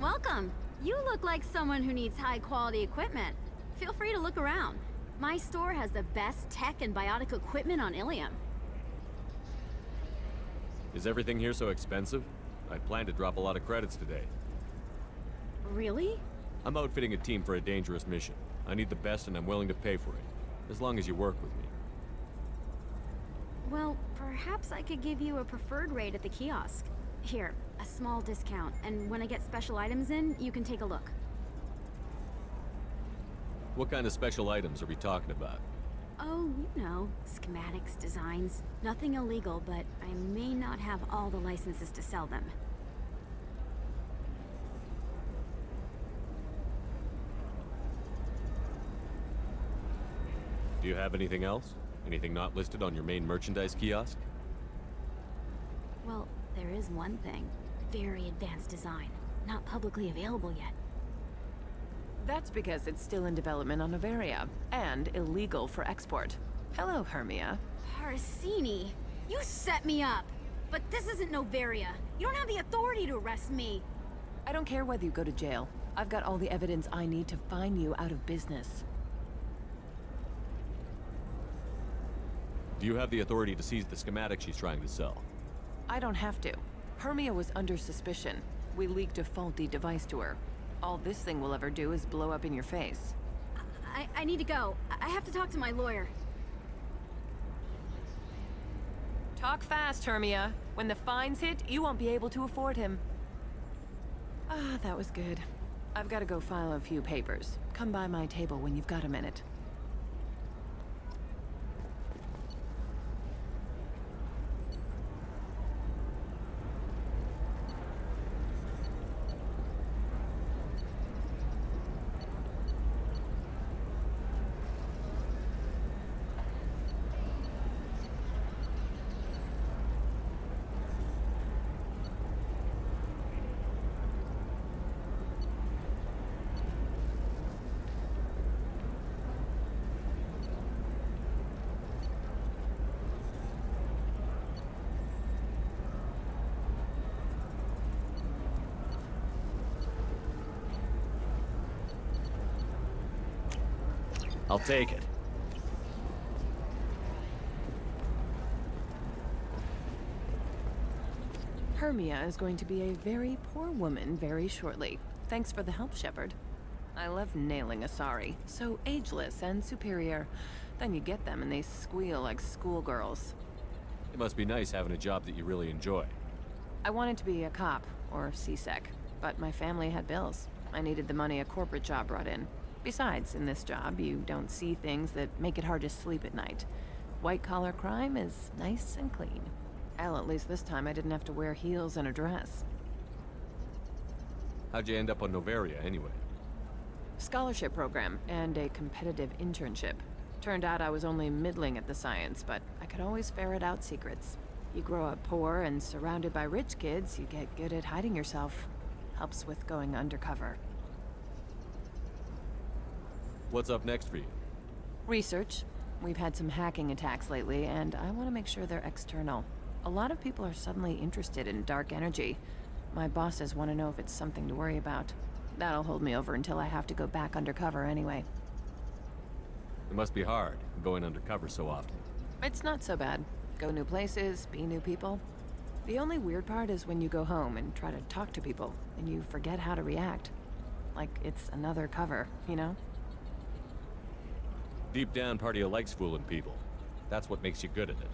Speaker 20: Welcome. You look like someone who needs high-quality equipment. Feel free to look around. My store has the best tech and biotic equipment on Ilium.
Speaker 3: Is everything here so expensive? I plan to drop a lot of credits today.
Speaker 20: Really?
Speaker 3: I'm outfitting a team for a dangerous mission. I need the best and I'm willing to pay for it. As long as you work with me.
Speaker 20: Well, perhaps I could give you a preferred rate at the kiosk. Here, a small discount, and when I get special items in, you can take a look.
Speaker 3: What kind of special items are we talking about?
Speaker 20: Oh, you know, schematics, designs. Nothing illegal, but I may not have all the licenses to sell them.
Speaker 3: Do you have anything else? Anything not listed on your main merchandise kiosk?
Speaker 20: Well, there is one thing. Very advanced design. Not publicly available yet.
Speaker 19: That's because it's still in development on Noveria, and illegal for export. Hello, Hermia.
Speaker 20: Parasini, you set me up! But this isn't Noveria. You don't have the authority to arrest me!
Speaker 19: I don't care whether you go to jail. I've got all the evidence I need to find you out of business.
Speaker 3: Do you have the authority to seize the schematic she's trying to sell?
Speaker 19: I don't have to. Hermia was under suspicion. We leaked a faulty device to her. All this thing will ever do is blow up in your face.
Speaker 20: I need to go. I have to talk to my lawyer.
Speaker 19: Talk fast, Hermia. When the fines hit, you won't be able to afford him. Ah, that was good. I've got to go file a few papers. Come by my table when you've got a minute.
Speaker 6: I'll take it.
Speaker 19: Hermia is going to be a very poor woman very shortly. Thanks for the help, Shepard. I love nailing Asari. So ageless and superior. Then you get them and they squeal like schoolgirls.
Speaker 3: It must be nice having a job that you really enjoy.
Speaker 19: I wanted to be a cop, or CSEC, but my family had bills. I needed the money a corporate job brought in. Besides, in this job, you don't see things that make it hard to sleep at night. White-collar crime is nice and clean. Hell, at least this time I didn't have to wear heels and a dress.
Speaker 3: How'd you end up on Noveria, anyway?
Speaker 19: Scholarship program and a competitive internship. Turned out I was only middling at the science, but I could always ferret out secrets. You grow up poor and surrounded by rich kids, you get good at hiding yourself. Helps with going undercover.
Speaker 3: What's up next for you?
Speaker 19: Research. We've had some hacking attacks lately, and I want to make sure they're external. A lot of people are suddenly interested in dark energy. My bosses want to know if it's something to worry about. That'll hold me over until I have to go back undercover anyway.
Speaker 3: It must be hard, going undercover so often.
Speaker 19: It's not so bad. Go new places, be new people. The only weird part is when you go home and try to talk to people, and you forget how to react. Like it's another cover, you know?
Speaker 3: Deep down, part of you likes fooling people. That's what makes you good at it.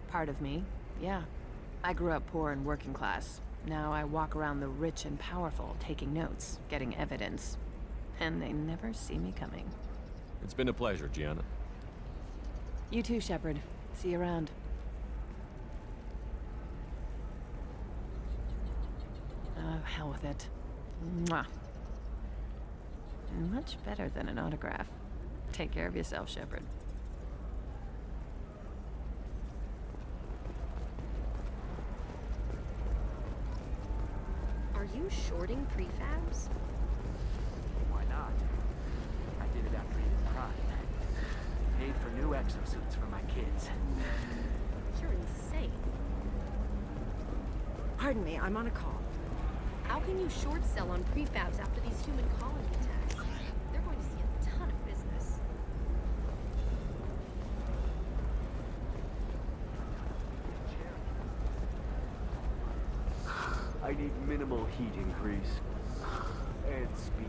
Speaker 19: Part of me, yeah. I grew up poor and working class. Now I walk around the rich and powerful, taking notes, getting evidence. And they never see me coming.
Speaker 3: It's been a pleasure, Gianna.
Speaker 19: You too, Shepard. See you around. Oh, hell with it. Mwah. Much better than an autograph. Take care of yourself, Shepard.
Speaker 21: Are you shorting prefabs?
Speaker 17: Why not? I did it after Eden Prime. Paid for new exosuits for my kids.
Speaker 21: You're insane.
Speaker 16: Pardon me, I'm on a call.
Speaker 21: How can you short sell on prefabs after these human colony attacks? They're going to see a ton of business.
Speaker 17: I need minimal heat increase. And speed.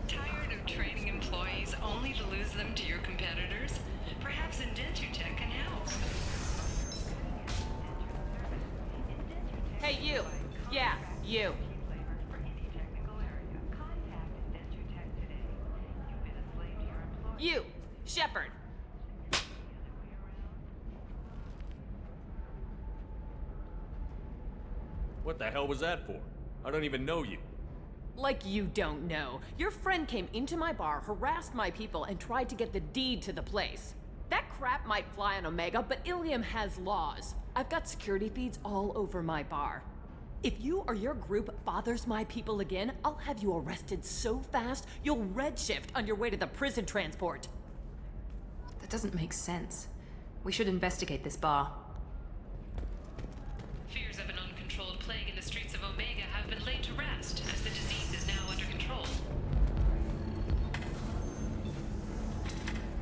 Speaker 22: Tired of training employees only to lose them to your competitors? Perhaps Indentutech can help.
Speaker 19: Hey, you! Yeah, you! You! Shepard!
Speaker 6: What the hell was that for? I don't even know you.
Speaker 19: Like you don't know. Your friend came into my bar, harassed my people, and tried to get the deed to the place. That crap might fly on Omega, but Ilium has laws. I've got security feeds all over my bar. If you or your group bothers my people again, I'll have you arrested so fast, you'll redshift on your way to the prison transport.
Speaker 13: That doesn't make sense. We should investigate this bar.
Speaker 22: Fears of an uncontrolled plague in the streets of Omega have been laid to rest, as the disease is now under control.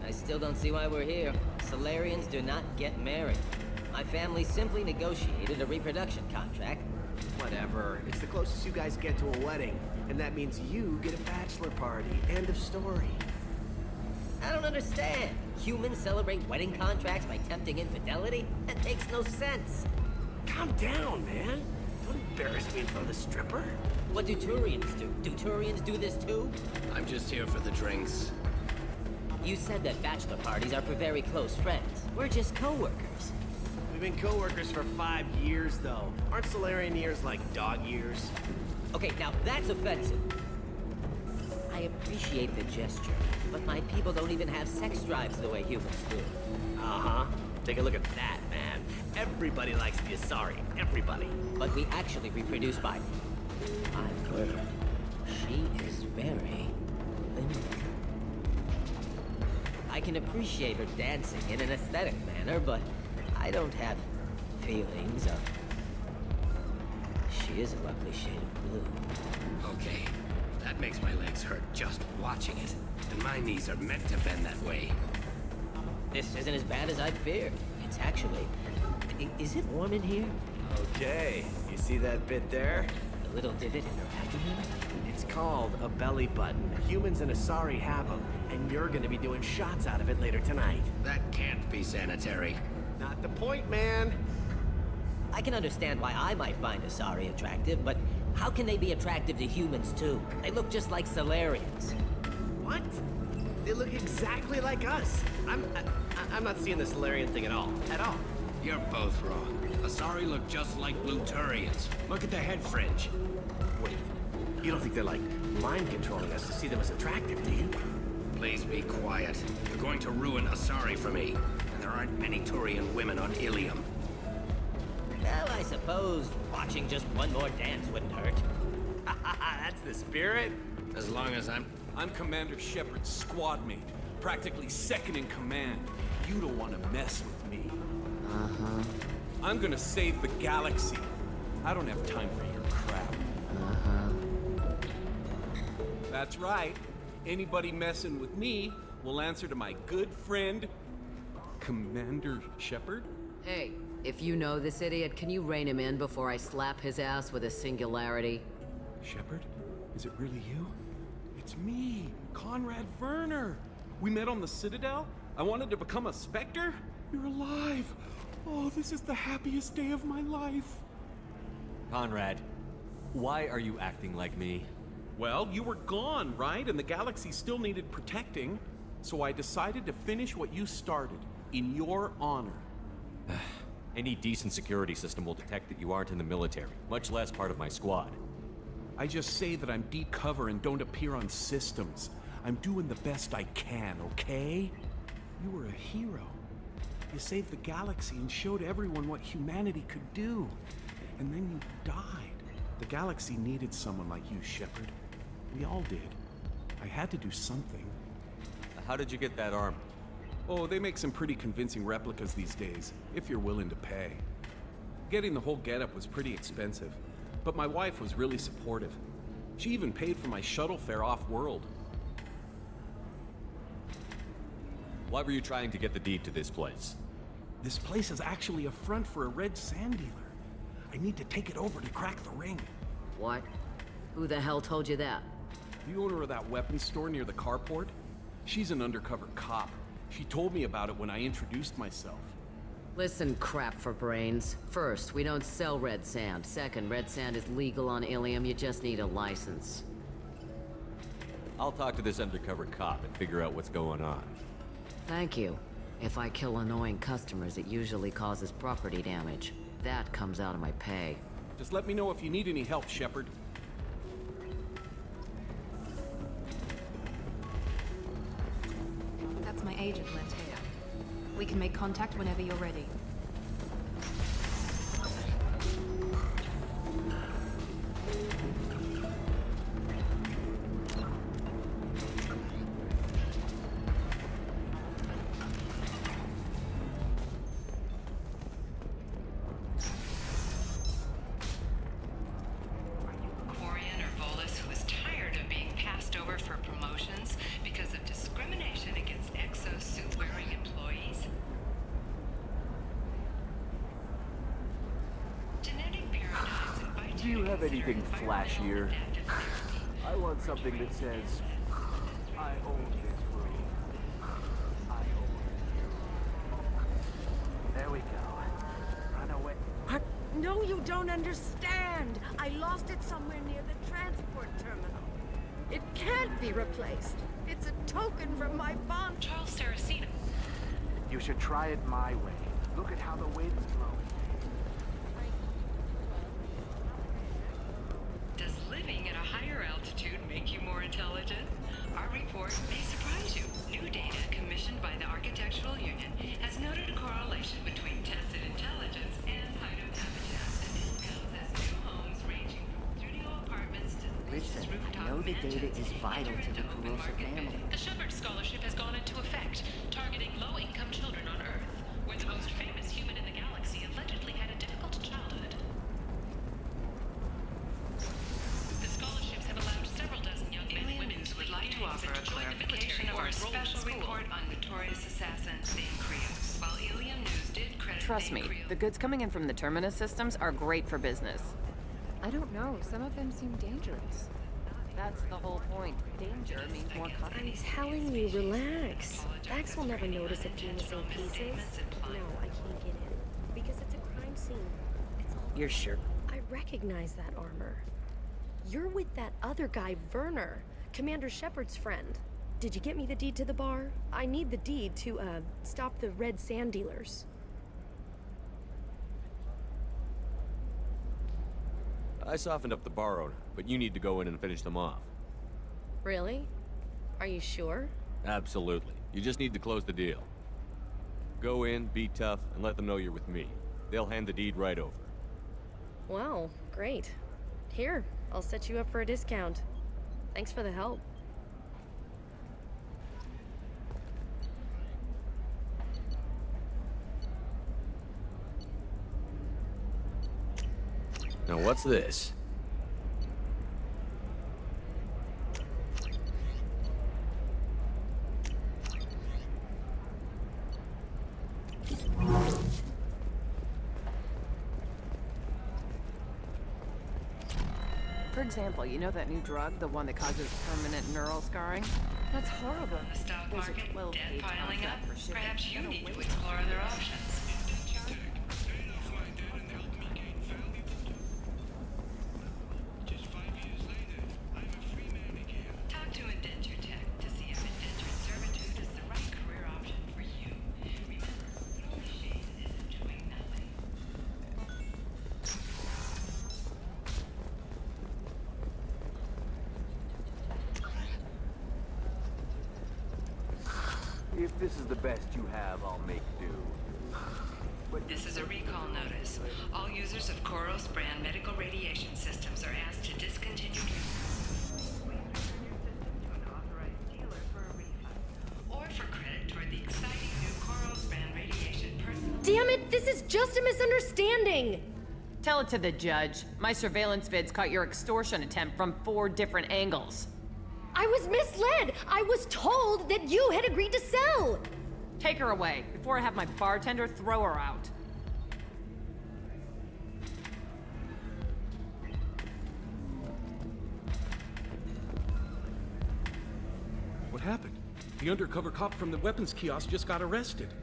Speaker 2: I still don't see why we're here. Solarians do not get married. My family simply negotiated a reproduction contract.
Speaker 23: Whatever. It's the closest you guys get to a wedding. And that means you get a bachelor party. End of story.
Speaker 2: I don't understand. Humans celebrate wedding contracts by tempting infidelity? That makes no sense.
Speaker 23: Calm down, man. Don't embarrass me in front of the stripper.
Speaker 9: What do Turians do? Do Turians do this too?
Speaker 23: I'm just here for the drinks.
Speaker 9: You said that bachelor parties are for very close friends. We're just co-workers.
Speaker 23: We've been co-workers for 5 years, though. Aren't Solarian years like dog years?
Speaker 9: Okay, now that's offensive. I appreciate the gesture, but my people don't even have sex drives the way humans do.
Speaker 23: Uh-huh. Take a look at that, man. Everybody likes the Asari. Everybody.
Speaker 9: But we actually reproduce by... my word. She is very limited. I can appreciate her dancing in an aesthetic manner, but I don't have feelings of... She is a lovely shade of blue.
Speaker 23: Okay. That makes my legs hurt just watching it. And my knees are meant to bend that way.
Speaker 9: This isn't as bad as I'd feared. It's actually... Is it warm in here?
Speaker 23: Okay. You see that bit there?
Speaker 9: The little divot in her abdomen?
Speaker 23: It's called a belly button. Humans and Asari have them, and you're gonna be doing shots out of it later tonight. That can't be sanitary. Not the point, man.
Speaker 9: I can understand why I might find Asari attractive, but how can they be attractive to humans too? They look just like Solarians.
Speaker 23: What? They look exactly like us. I'm not seeing the Solarian thing at all. At all. You're both wrong. Asari look just like Bluturians. Look at the head fringe. Wait, you don't think they're like mind controlling us to see them as attractive, do you? Please be quiet. You're going to ruin Asari for me. And there aren't many Turian women on Ilium.
Speaker 9: Well, I suppose watching just one more dance wouldn't hurt.
Speaker 23: That's the spirit. As long as I'm
Speaker 11: Commander Shepard's squadmate. Practically second in command. You don't want to mess with me.
Speaker 9: Uh-huh.
Speaker 11: I'm gonna save the galaxy. I don't have time for your crap.
Speaker 9: Uh-huh.
Speaker 11: That's right. Anybody messing with me will answer to my good friend, Commander Shepard.
Speaker 19: Hey, if you know this idiot, can you rein him in before I slap his ass with a singularity?
Speaker 11: Shepard? Is it really you? It's me, Conrad Werner. We met on the Citadel. I wanted to become a Spectre. You're alive. Oh, this is the happiest day of my life.
Speaker 6: Conrad, why are you acting like me?
Speaker 11: Well, you were gone, right? And the galaxy still needed protecting. So I decided to finish what you started, in your honor.
Speaker 6: Any decent security system will detect that you aren't in the military, much less part of my squad.
Speaker 11: I just say that I'm deep cover and don't appear on systems. I'm doing the best I can, okay? You were a hero. You saved the galaxy and showed everyone what humanity could do. And then you died. The galaxy needed someone like you, Shepard. We all did. I had to do something.
Speaker 6: How did you get that armor?
Speaker 11: Oh, they make some pretty convincing replicas these days, if you're willing to pay. Getting the whole getup was pretty expensive, but my wife was really supportive. She even paid for my shuttle fare off-world.
Speaker 6: Why were you trying to get the deed to this place?
Speaker 11: This place is actually a front for a red sand dealer. I need to take it over to crack the ring.
Speaker 19: What? Who the hell told you that?
Speaker 11: The owner of that weapons store near the carport? She's an undercover cop. She told me about it when I introduced myself.
Speaker 19: Listen, crap for brains. First, we don't sell red sand. Second, red sand is legal on Ilium. You just need a license.
Speaker 6: I'll talk to this undercover cop and figure out what's going on.
Speaker 19: Thank you. If I kill annoying customers, it usually causes property damage. That comes out of my pay.
Speaker 11: Just let me know if you need any help, Shepard.
Speaker 13: That's my agent, Lentea. We can make contact whenever you're ready.
Speaker 17: Do you have anything flashier? I want something that says, I own this room. I own you. There we go. Run away.
Speaker 16: What? No, you don't understand. I lost it somewhere near the transport terminal. It can't be replaced. It's a token from my bond.
Speaker 22: Charles Saraceno.
Speaker 17: You should try it my way. Look at how the wind's blowing.
Speaker 22: Does living at a higher altitude make you more intelligent? Our report may surprise you. New data commissioned by the Architectural Union has noted a correlation between tested intelligence and hideout habitats and discounts as new homes ranging from studio apartments to
Speaker 4: Listen,
Speaker 22: rooftop
Speaker 4: I know the data
Speaker 22: mansions
Speaker 4: is vital to the
Speaker 22: enter into open
Speaker 4: Corrosive
Speaker 22: market
Speaker 4: family.
Speaker 22: bidding. The Shepard Scholarship has gone into effect, targeting low-income children on Earth, where the most famous human in the galaxy allegedly had a difficult childhood. The scholarships have allowed several dozen young men and women who would like to offer a clarification of our special report on notorious assassin Thane Krios. While Ilium News did credit
Speaker 19: Trust me, the goods coming in from the Terminus systems are great for business.
Speaker 13: I don't know. Some of them seem dangerous.
Speaker 19: That's the whole point. Danger means more
Speaker 21: I'm
Speaker 19: coverage.
Speaker 21: telling you, relax. Max will never notice a few missing pieces. No, I can't get in. Because it's a crime scene. It's all...
Speaker 4: You're sure?
Speaker 21: I recognize that armor. You're with that other guy, Werner, Commander Shepard's friend. Did you get me the deed to the bar? I need the deed to, stop the red sand dealers.
Speaker 6: I softened up the bar owner, but you need to go in and finish them off.
Speaker 21: Really? Are you sure?
Speaker 6: Absolutely. You just need to close the deal. Go in, be tough, and let them know you're with me. They'll hand the deed right over.
Speaker 21: Wow, great. Here, I'll set you up for a discount. Thanks for the help.
Speaker 6: Now what's this?
Speaker 19: For example, you know that new drug, the one that causes permanent neural scarring? That's horrible.
Speaker 22: The stock
Speaker 19: There's a
Speaker 22: market,
Speaker 19: 12-page
Speaker 22: debt piling up.
Speaker 19: contract for shipping.
Speaker 22: Perhaps you
Speaker 19: Gotta
Speaker 22: need to
Speaker 19: wait.
Speaker 22: explore other options. Talk to Indenture Tech to see if indentured servitude is the right career option for you. Remember, no shame isn't doing nothing.
Speaker 17: If this is the best you have, I'll make do.
Speaker 22: This is a recall notice. All users of Koros brand medical radiation systems are asked to discontinue use. Or for credit toward the exciting new Koros brand radiation personal.
Speaker 21: Damn it, this is just a misunderstanding!
Speaker 19: Tell it to the judge. My surveillance vids caught your extortion attempt from 4 different angles.
Speaker 21: I was misled! I was told that you had agreed to sell!
Speaker 19: Take her away, before I have my bartender throw her out.
Speaker 11: What happened? The undercover cop from the weapons kiosk just got arrested.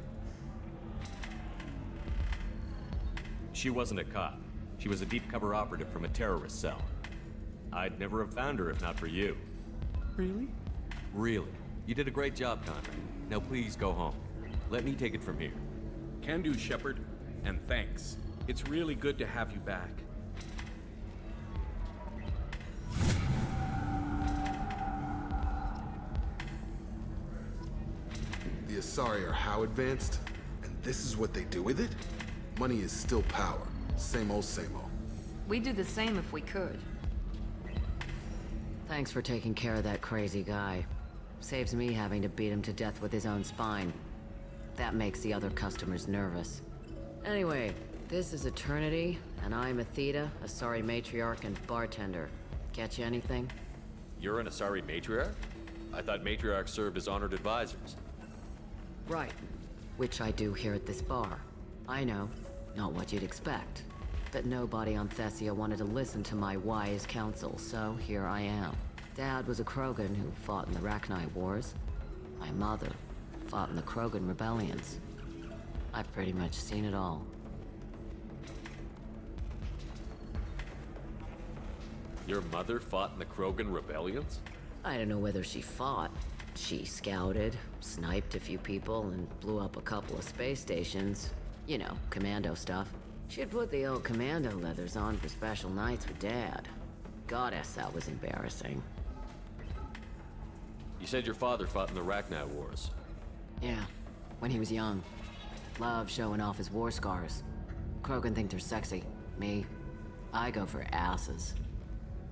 Speaker 6: She wasn't a cop. She was a deep cover operative from a terrorist cell. I'd never have found her if not for you.
Speaker 11: Really?
Speaker 6: Really. You did a great job, Conrad. Now please go home. Let me take it from here.
Speaker 11: Can do, Shepard. And thanks. It's really good to have you back.
Speaker 10: The Asari are how advanced? And this is what they do with it? Money is still power. Same old, same old.
Speaker 13: We'd do the same if we could.
Speaker 18: Thanks for taking care of that crazy guy. Saves me having to beat him to death with his own spine. That makes the other customers nervous. Anyway, this is Eternity, and I'm Athena, Asari matriarch and bartender. Get you anything?
Speaker 6: You're an Asari matriarch? I thought matriarchs served as honored advisors.
Speaker 18: Right. Which I do here at this bar. I know, not what you'd expect. But nobody on Thessia wanted to listen to my wise counsel, so here I am. Dad was a Krogan who fought in the Rachni Wars. My mother fought in the Krogan rebellions. I've pretty much seen it all.
Speaker 3: Your mother fought in the Krogan rebellions?
Speaker 9: I don't know whether she fought. She scouted, sniped a few people, and blew up a couple of space stations. You know, commando stuff. She'd put the old commando leathers on for special nights with Dad. Goddess, that was embarrassing.
Speaker 3: You said your father fought in the Rachni Wars.
Speaker 9: Yeah, when he was young. Loved showing off his war scars. Krogan think they're sexy. Me, I go for asses.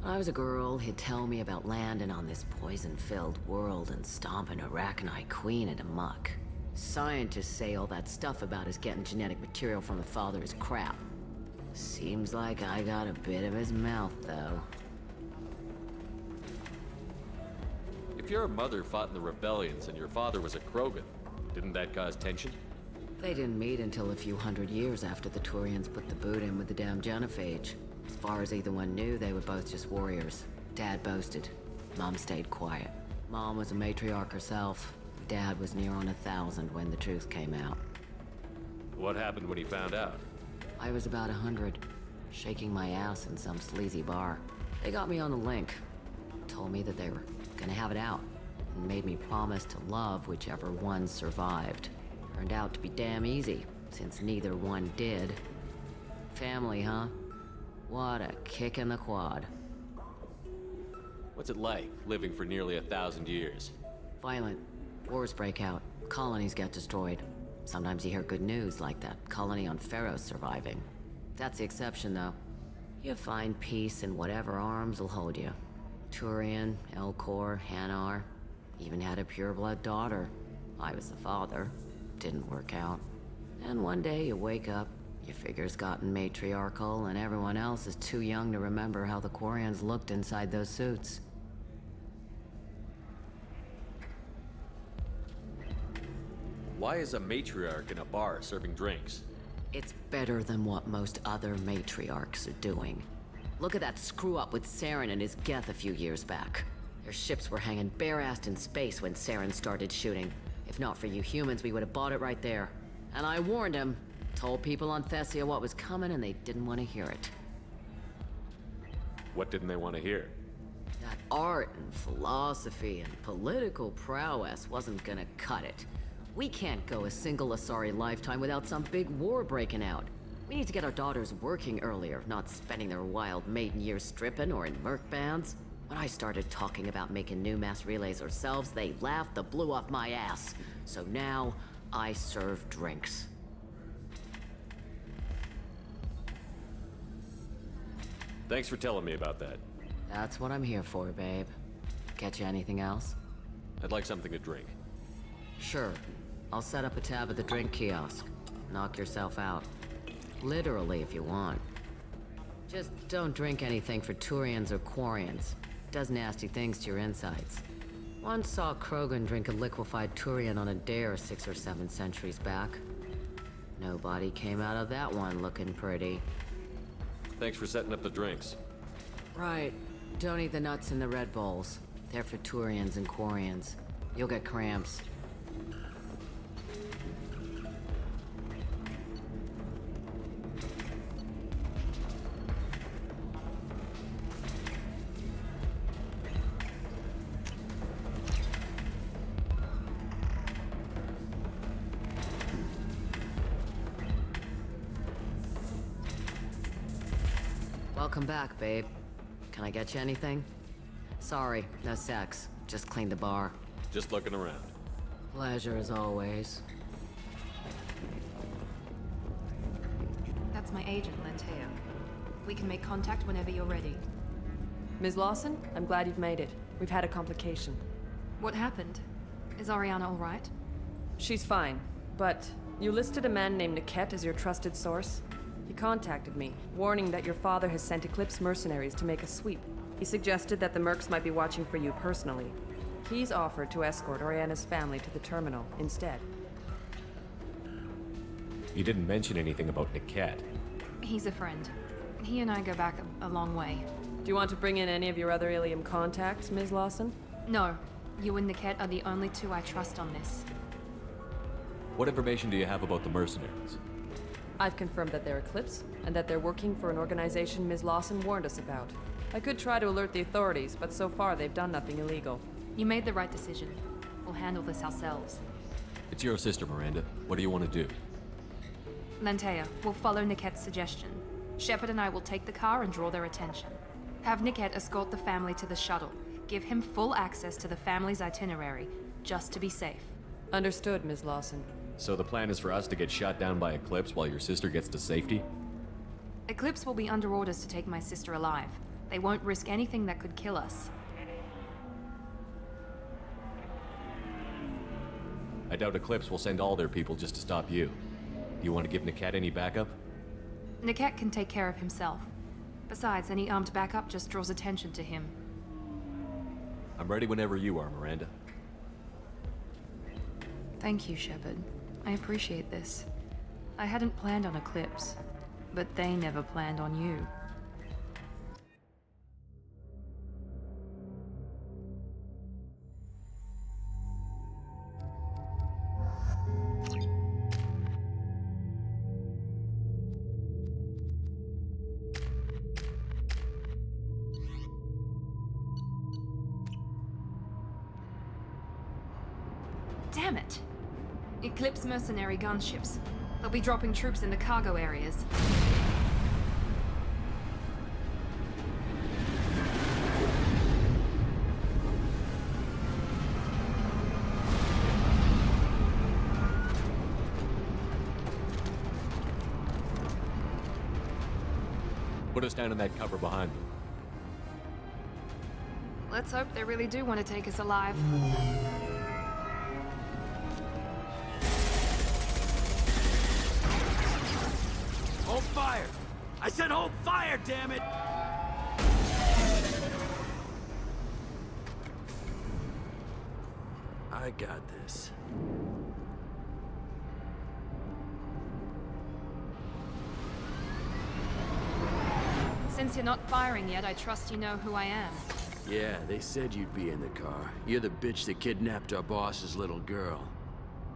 Speaker 9: When I was a girl, he'd tell me about landing on this poison-filled world and stomping a Rachni queen into muck. Scientists say all that stuff about us getting genetic material from the father is crap. Seems like I got a bit of his mouth, though.
Speaker 3: If your mother fought in the rebellions and your father was a Krogan, didn't that cause tension?
Speaker 9: They didn't meet until a few hundred years after the Turians put the boot in with the damn genophage. As far as either one knew, they were both just warriors. Dad boasted. Mom stayed quiet. Mom was a matriarch herself. Dad was near on 1,000 when the truth came out.
Speaker 3: What happened when he found out?
Speaker 9: I was about 100, shaking my ass in some sleazy bar. They got me on the link. Told me that they were gonna have it out, and made me promise to love whichever one survived. Turned out to be damn easy, since neither one did. Family, huh? What a kick in the quad.
Speaker 3: What's it like, living for nearly 1,000 years?
Speaker 9: Violent. Wars break out. Colonies get destroyed. Sometimes you hear good news, like that colony on Pharaoh surviving. That's the exception, though. You find peace in whatever arms will hold you. Turian, Elcor, Hanar. Even had a pureblood daughter. I was the father. Didn't work out. And one day you wake up, your figure's gotten matriarchal, and everyone else is too young to remember how the Quarians looked inside those suits.
Speaker 3: Why is a matriarch in a bar serving drinks?
Speaker 9: It's better than what most other matriarchs are doing. Look at that screw-up with Saren and his Geth a few years back. Their ships were hanging bare-assed in space when Saren started shooting. If not for you humans, we would have bought it right there. And I warned him. Told people on Thessia what was coming, and they didn't want to hear it.
Speaker 3: What didn't they want to hear?
Speaker 9: That art and philosophy and political prowess wasn't gonna cut it. We can't go a single Asari lifetime without some big war breaking out. We need to get our daughters working earlier, not spending their wild maiden years stripping or in merc bands. When I started talking about making new mass relays ourselves, they laughed the blue off my ass. So now, I serve drinks.
Speaker 3: Thanks for telling me about that.
Speaker 9: That's what I'm here for, babe. Get you anything else?
Speaker 3: I'd like something to drink.
Speaker 9: Sure. I'll set up a tab at the drink kiosk. Knock yourself out. Literally, if you want. Just don't drink anything for Turians or Quarians. Does nasty things to your insides. Once saw Krogan drink a liquefied Turian on a dare 6 or 7 centuries back. Nobody came out of that one looking pretty.
Speaker 3: Thanks for setting up the drinks.
Speaker 9: Right. Don't eat the nuts in the Red Bowls. They're for Turians and Quarians. You'll get cramps. Welcome back, babe. Can I get you anything? Sorry, no sex. Just cleaned the bar.
Speaker 3: Just looking around.
Speaker 9: Pleasure as always.
Speaker 13: That's my agent, Lantea. We can make contact whenever you're ready.
Speaker 4: Ms. Lawson, I'm glad you've made it. We've had a complication.
Speaker 13: What happened? Is Ariana all right?
Speaker 4: She's fine, but you listed a man named Niket as your trusted source. He contacted me, warning that your father has sent Eclipse mercenaries to make a sweep. He suggested that the mercs might be watching for you personally. He's offered to escort Oriana's family to the terminal instead.
Speaker 6: He didn't mention anything about Niket.
Speaker 13: He's a friend. He and I go back a long way.
Speaker 4: Do you want to bring in any of your other Ilium contacts, Ms. Lawson?
Speaker 13: No. You and Niket are the only two I trust on this.
Speaker 6: What information do you have about the mercenaries?
Speaker 4: I've confirmed that they're Eclipse, and that they're working for an organization Ms. Lawson warned us about. I could try to alert the authorities, but so far they've done nothing illegal.
Speaker 13: You made the right decision. We'll handle this ourselves.
Speaker 6: It's your sister, Miranda. What do you want to do?
Speaker 13: Lantea, we'll follow Nickette's suggestion. Shepard and I will take the car and draw their attention. Have Nickette escort the family to the shuttle. Give him full access to the family's itinerary, just to be safe.
Speaker 4: Understood, Ms. Lawson.
Speaker 6: So the plan is for us to get shot down by Eclipse while your sister gets to safety?
Speaker 13: Eclipse will be under orders to take my sister alive. They won't risk anything that could kill us.
Speaker 6: I doubt Eclipse will send all their people just to stop you. Do you want to give Nickette any backup?
Speaker 13: Nickette can take care of himself. Besides, any armed backup just draws attention to him.
Speaker 6: I'm ready whenever you are, Miranda.
Speaker 13: Thank you, Shepard. I appreciate this. I hadn't planned on Eclipse, but they never planned on you. Damn it! Eclipse mercenary gunships. They'll be dropping troops in the cargo areas.
Speaker 6: Put us down in that cover behind me.
Speaker 13: Let's hope they really do want to take us alive.
Speaker 17: Hold fire! I said hold fire, damn it! I got this.
Speaker 13: Since you're not firing yet, I trust you know who I am.
Speaker 17: Yeah, they said you'd be in the car. You're the bitch that kidnapped our boss's little girl.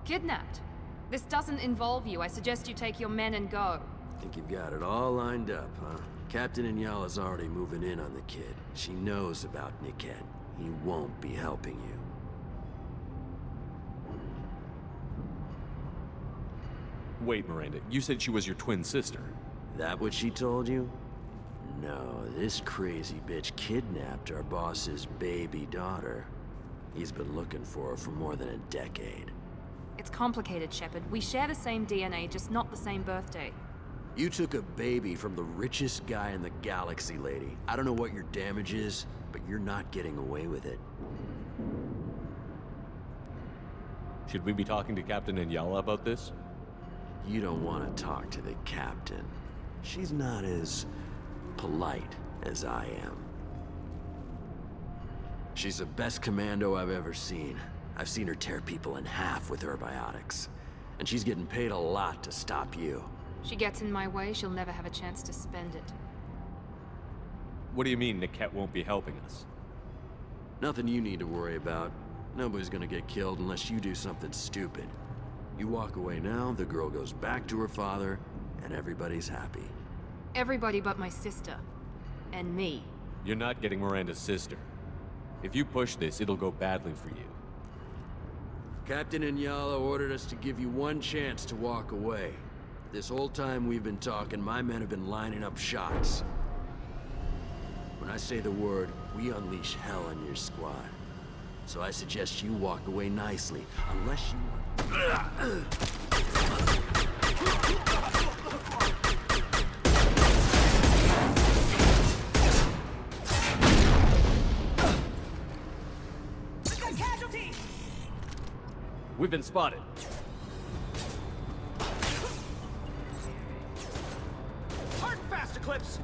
Speaker 13: Kidnapped? This doesn't involve you. I suggest you take your men and go.
Speaker 17: Think you've got it all lined up, huh? Captain Inyala's already moving in on the kid. She knows about Nickette. He won't be helping you.
Speaker 6: Wait, Miranda, you said she was your twin sister.
Speaker 17: That what she told you? No, this crazy bitch kidnapped our boss's baby daughter. He's been looking for her for more than a decade.
Speaker 13: It's complicated, Shepard. We share the same DNA, just not the same birthday.
Speaker 17: You took a baby from the richest guy in the galaxy, lady. I don't know what your damage is, but you're not getting away with it.
Speaker 6: Should we be talking to Captain Inyala about this?
Speaker 17: You don't want to talk to the captain. She's not as polite as I am. She's the best commando I've ever seen. I've seen her tear people in half with her biotics. And she's getting paid a lot to stop you.
Speaker 13: She gets in my way, she'll never have a chance to spend it.
Speaker 6: What do you mean Nickette won't be helping us?
Speaker 17: Nothing you need to worry about. Nobody's gonna get killed unless you do something stupid. You walk away now, the girl goes back to her father, and everybody's happy.
Speaker 13: Everybody but my sister. And me.
Speaker 6: You're not getting Miranda's sister. If you push this, it'll go badly for you.
Speaker 17: Captain Inyala ordered us to give you one chance to walk away. This whole time we've been talking, my men have been lining up shots. When I say the word, we unleash hell on your squad. So I suggest you walk away nicely, unless you want...
Speaker 6: We've been spotted.
Speaker 17: Hard and fast, Eclipse!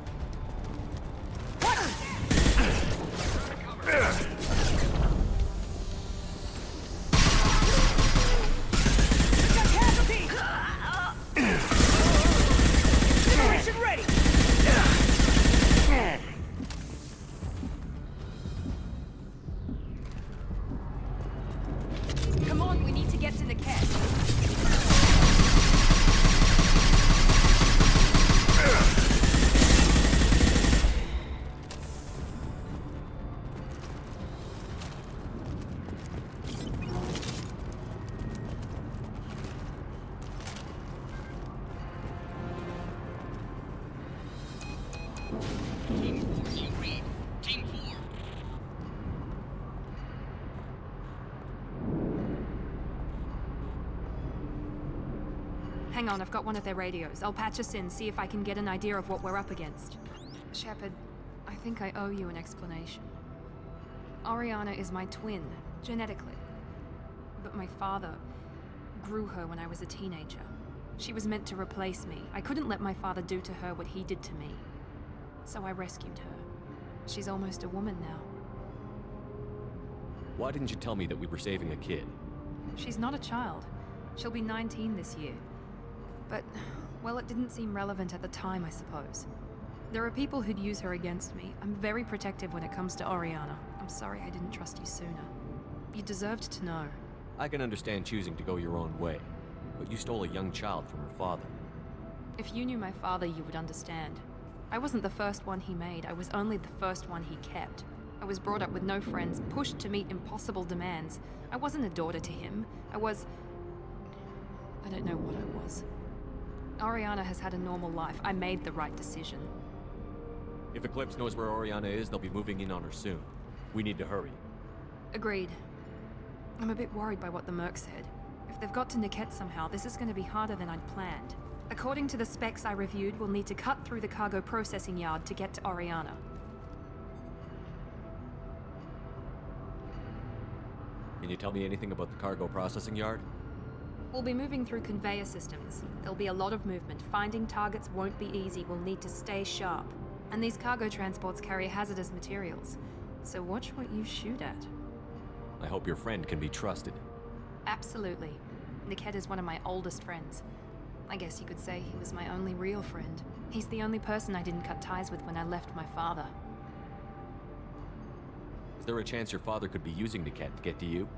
Speaker 16: Generation ready!
Speaker 13: Come on, we need to get to the cat. Hang on, I've got one of their radios. I'll patch us in, see if I can get an idea of what we're up against. Shepard, I think I owe you an explanation. Oriana is my twin, genetically. But my father grew her when I was a teenager. She was meant to replace me. I couldn't let my father do to her what he did to me. So I rescued her. She's almost a woman now.
Speaker 6: Why didn't you tell me that we were saving a kid?
Speaker 13: She's not a child. She'll be 19 this year. But, well, it didn't seem relevant at the time, I suppose. There are people who'd use her against me. I'm very protective when it comes to Oriana. I'm sorry I didn't trust you sooner. You deserved to know.
Speaker 6: I can understand choosing to go your own way, but you stole a young child from her father.
Speaker 13: If you knew my father, you would understand. I wasn't the first one he made. I was only the first one he kept. I was brought up with no friends, pushed to meet impossible demands. I wasn't a daughter to him. I don't know what I was. Oriana has had a normal life. I made the right decision.
Speaker 6: If Eclipse knows where Oriana is, they'll be moving in on her soon. We need to hurry.
Speaker 13: Agreed. I'm a bit worried by what the Merc said. If they've got to Niket somehow, this is going to be harder than I'd planned. According to the specs I reviewed, we'll need to cut through the cargo processing yard to get to Oriana.
Speaker 6: Can you tell me anything about the cargo processing yard?
Speaker 13: We'll be moving through conveyor systems. There'll be a lot of movement. Finding targets won't be easy. We'll need to stay sharp. And these cargo transports carry hazardous materials. So watch what you shoot at.
Speaker 6: I hope your friend can be trusted.
Speaker 13: Absolutely. Niket is one of my oldest friends. I guess you could say he was my only real friend. He's the only person I didn't cut ties with when I left my father.
Speaker 6: Is there a chance your father could be using Niket to get to you?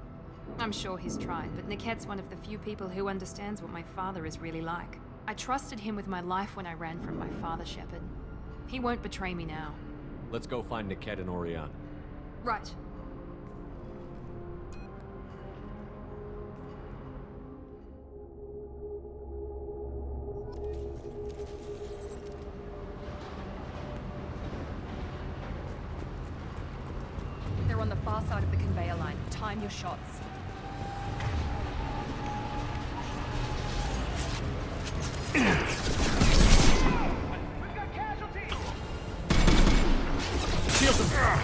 Speaker 13: I'm sure he's tried, but Niket's one of the few people who understands what my father is really like. I trusted him with my life when I ran from my father, Shepard. He won't betray me now.
Speaker 6: Let's go find Niket and Oriana.
Speaker 13: Right. They're on the far side of the conveyor line. Time your shots.
Speaker 5: Shield them!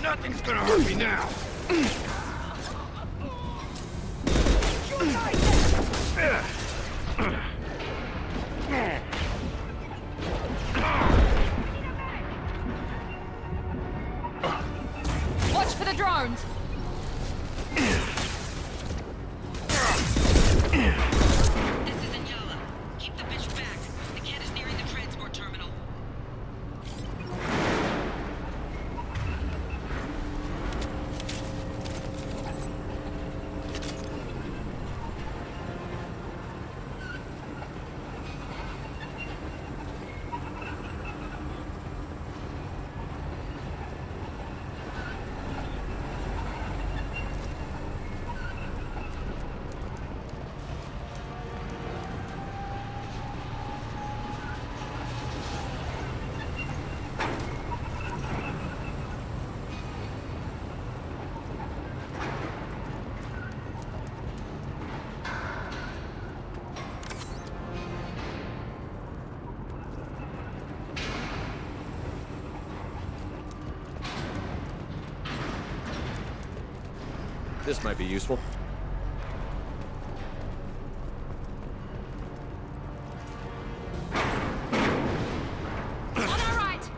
Speaker 5: Nothing's gonna hurt me now!
Speaker 13: Watch for the drones!
Speaker 19: This is Inyala. Keep the bitch back. The cat is nearing the transport terminal.
Speaker 6: This might be useful.
Speaker 13: On our right!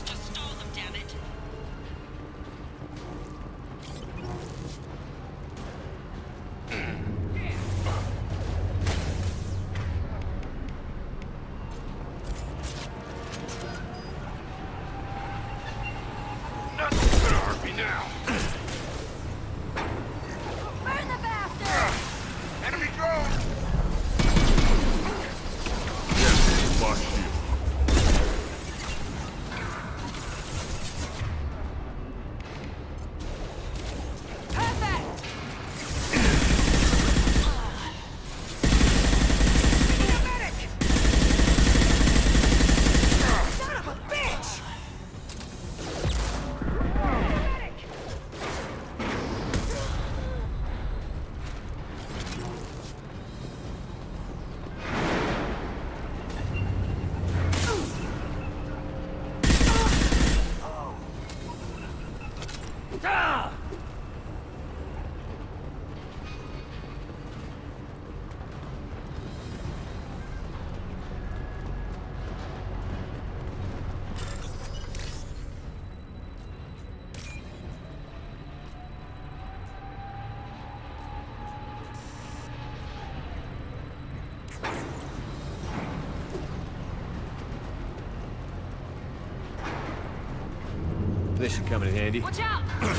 Speaker 19: Just stall them, damn it!
Speaker 5: Nothing's gonna hurt me now!
Speaker 20: Burn the bastard!
Speaker 5: Enemy drone! Yes, my shield.
Speaker 20: Perfect!
Speaker 3: This should come in handy.
Speaker 13: Watch out!
Speaker 19: Burn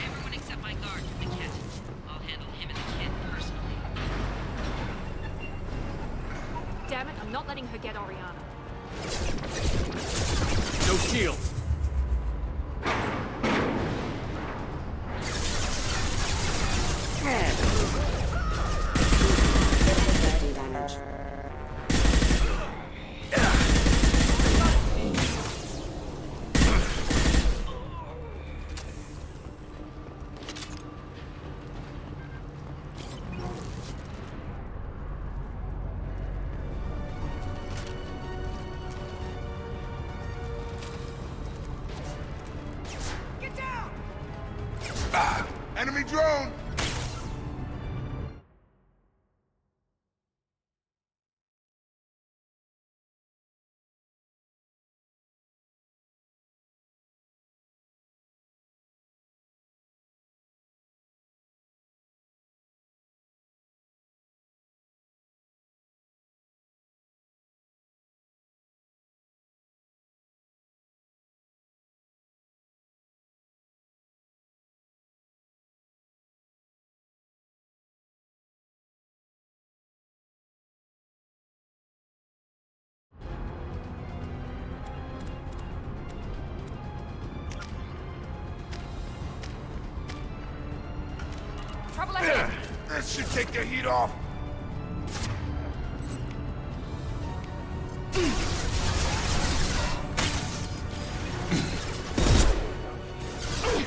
Speaker 19: everyone except my guard, Niket. I'll handle him and the kid personally.
Speaker 13: Damn it, I'm not letting her get Oriana.
Speaker 3: No shields.
Speaker 5: Enemy drone!
Speaker 13: Trouble ahead!
Speaker 5: This should take the heat off.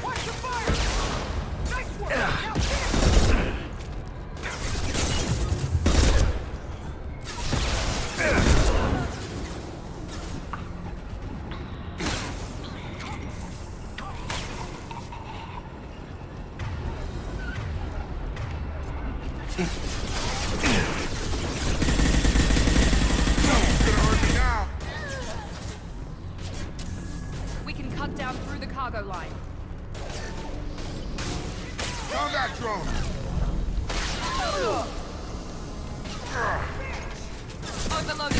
Speaker 16: Watch the fire! Nice work! Now hit!
Speaker 13: We can cut down through the cargo line.
Speaker 5: Combat drone!
Speaker 13: Overloading.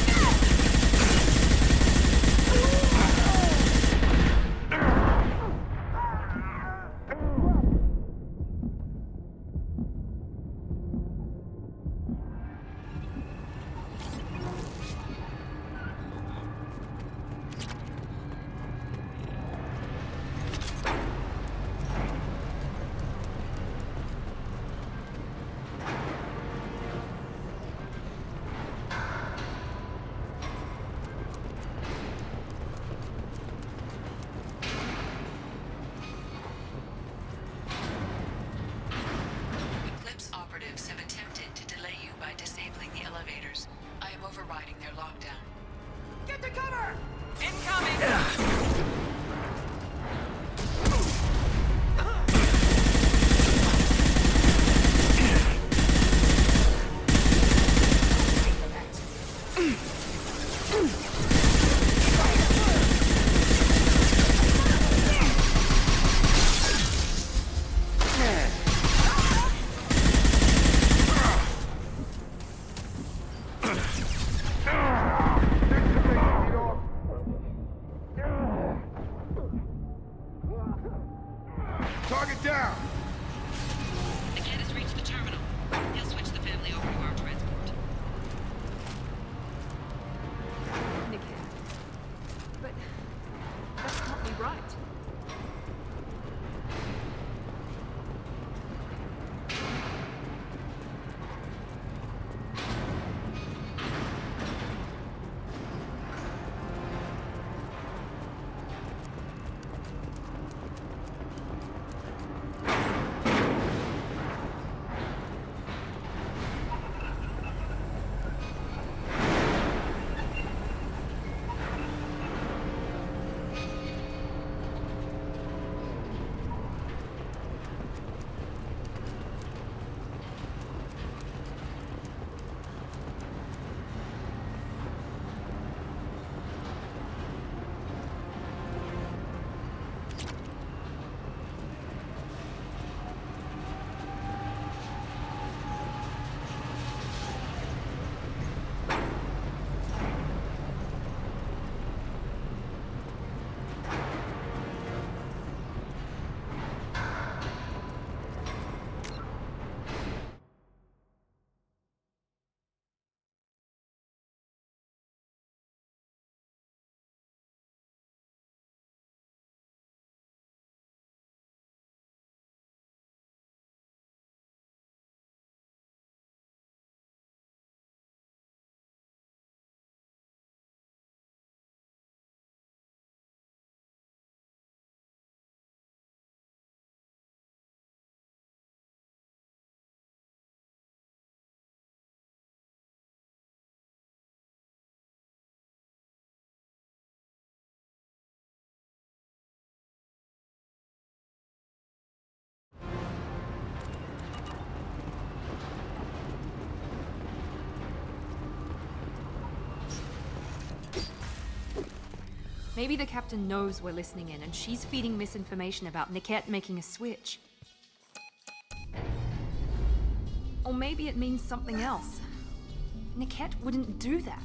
Speaker 19: Eclipse operatives have attempted to delay you by disabling the elevators. I am overriding their lockdown.
Speaker 16: Get to cover!
Speaker 13: Incoming! Maybe the captain knows we're listening in and she's feeding misinformation about Niket making a switch. Or maybe it means something else. Niket wouldn't do that.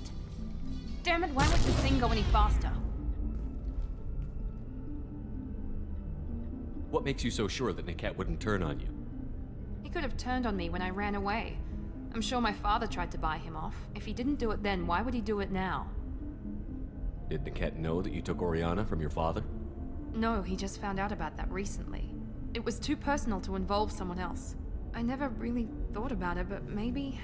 Speaker 13: Damn it, why won't this thing go any faster?
Speaker 6: What makes you so sure that Niket wouldn't turn on you?
Speaker 13: He could have turned on me when I ran away. I'm sure my father tried to buy him off. If he didn't do it then, why would he do it now?
Speaker 6: Did Niket know that you took Oriana from your father?
Speaker 13: No, he just found out about that recently. It was too personal to involve someone else. I never really thought about it, but maybe...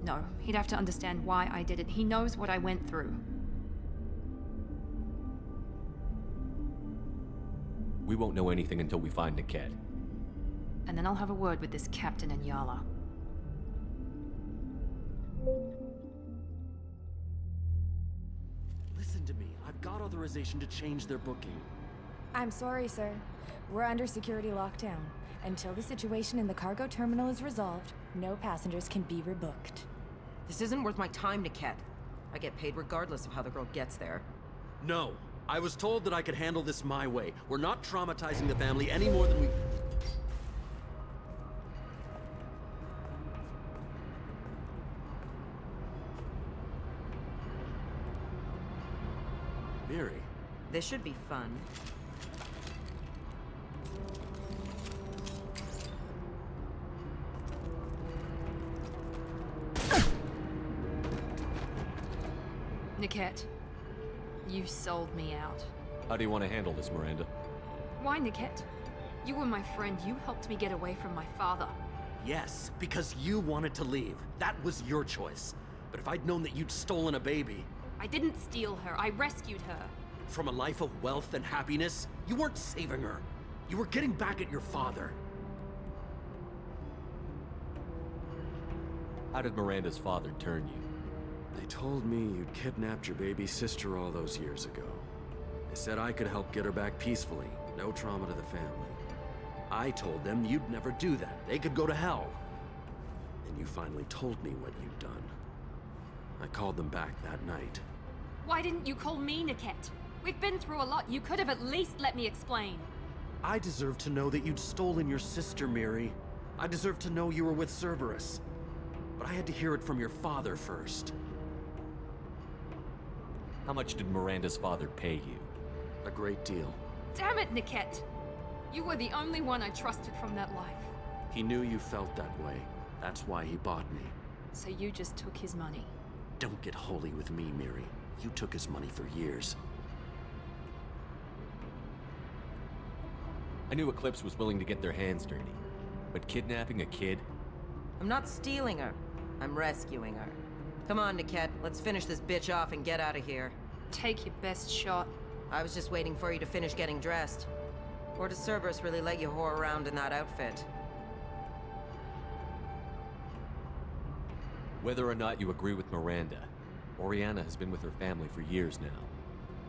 Speaker 13: No, he'd have to understand why I did it. He knows what I went through.
Speaker 6: We won't know anything until we find Niket.
Speaker 13: And then I'll have a word with this captain in Yala.
Speaker 7: Listen to me. I've got authorization to change their booking.
Speaker 12: I'm sorry, sir. We're under security lockdown. Until the situation in the cargo terminal is resolved, no passengers can be rebooked.
Speaker 14: This isn't worth my time, Niket. I get paid regardless of how the girl gets there.
Speaker 7: No. I was told that I could handle this my way. We're not traumatizing the family any more than we... Miri.
Speaker 14: This should be fun.
Speaker 13: Niket, you sold me out.
Speaker 6: How do you want to handle this, Miranda?
Speaker 13: Why, Niket? You were my friend. You helped me get away from my father.
Speaker 7: Yes, because you wanted to leave. That was your choice. But if I'd known that you'd stolen a baby...
Speaker 13: I didn't steal her. I rescued her.
Speaker 7: From a life of wealth and happiness, you weren't saving her. You were getting back at your father.
Speaker 6: How did Miranda's father turn you?
Speaker 7: They told me you'd kidnapped your baby sister all those years ago. They said I could help get her back peacefully. No trauma to the family. I told them you'd never do that. They could go to hell. And you finally told me what you'd done. I called them back that night.
Speaker 13: Why didn't you call me, Niket? We've been through a lot. You could have at least let me explain.
Speaker 7: I deserve to know that you'd stolen your sister, Miri. I deserve to know you were with Cerberus. But I had to hear it from your father first.
Speaker 6: How much did Miranda's father pay you?
Speaker 7: A great deal.
Speaker 13: Damn it, Niket! You were the only one I trusted from that life.
Speaker 7: He knew you felt that way. That's why he bought me.
Speaker 13: So you just took his money?
Speaker 7: Don't get holy with me, Miri. You took his money for years.
Speaker 6: I knew Eclipse was willing to get their hands dirty. But kidnapping a kid?
Speaker 14: I'm not stealing her. I'm rescuing her. Come on, Niket. Let's finish this bitch off and get out of here.
Speaker 13: Take your best shot.
Speaker 14: I was just waiting for you to finish getting dressed. Or does Cerberus really let you whore around in that outfit?
Speaker 6: Whether or not you agree with Miranda, Oriana has been with her family for years now.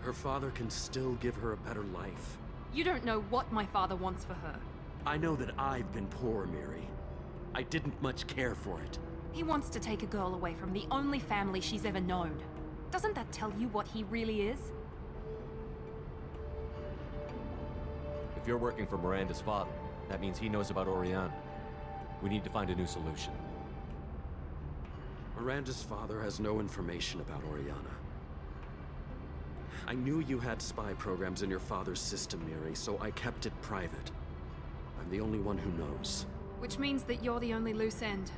Speaker 7: Her father can still give her a better life.
Speaker 13: You don't know what my father wants for her.
Speaker 7: I know that I've been poor, Miri. I didn't much care for it.
Speaker 13: He wants to take a girl away from the only family she's ever known. Doesn't that tell you what he really is?
Speaker 6: If you're working for Miranda's father, that means he knows about Oriana. We need to find a new solution.
Speaker 7: Miranda's father has no information about Oriana. I knew you had spy programs in your father's system, Miri, so I kept it private. I'm the only one who knows.
Speaker 13: Which means that you're the only loose end.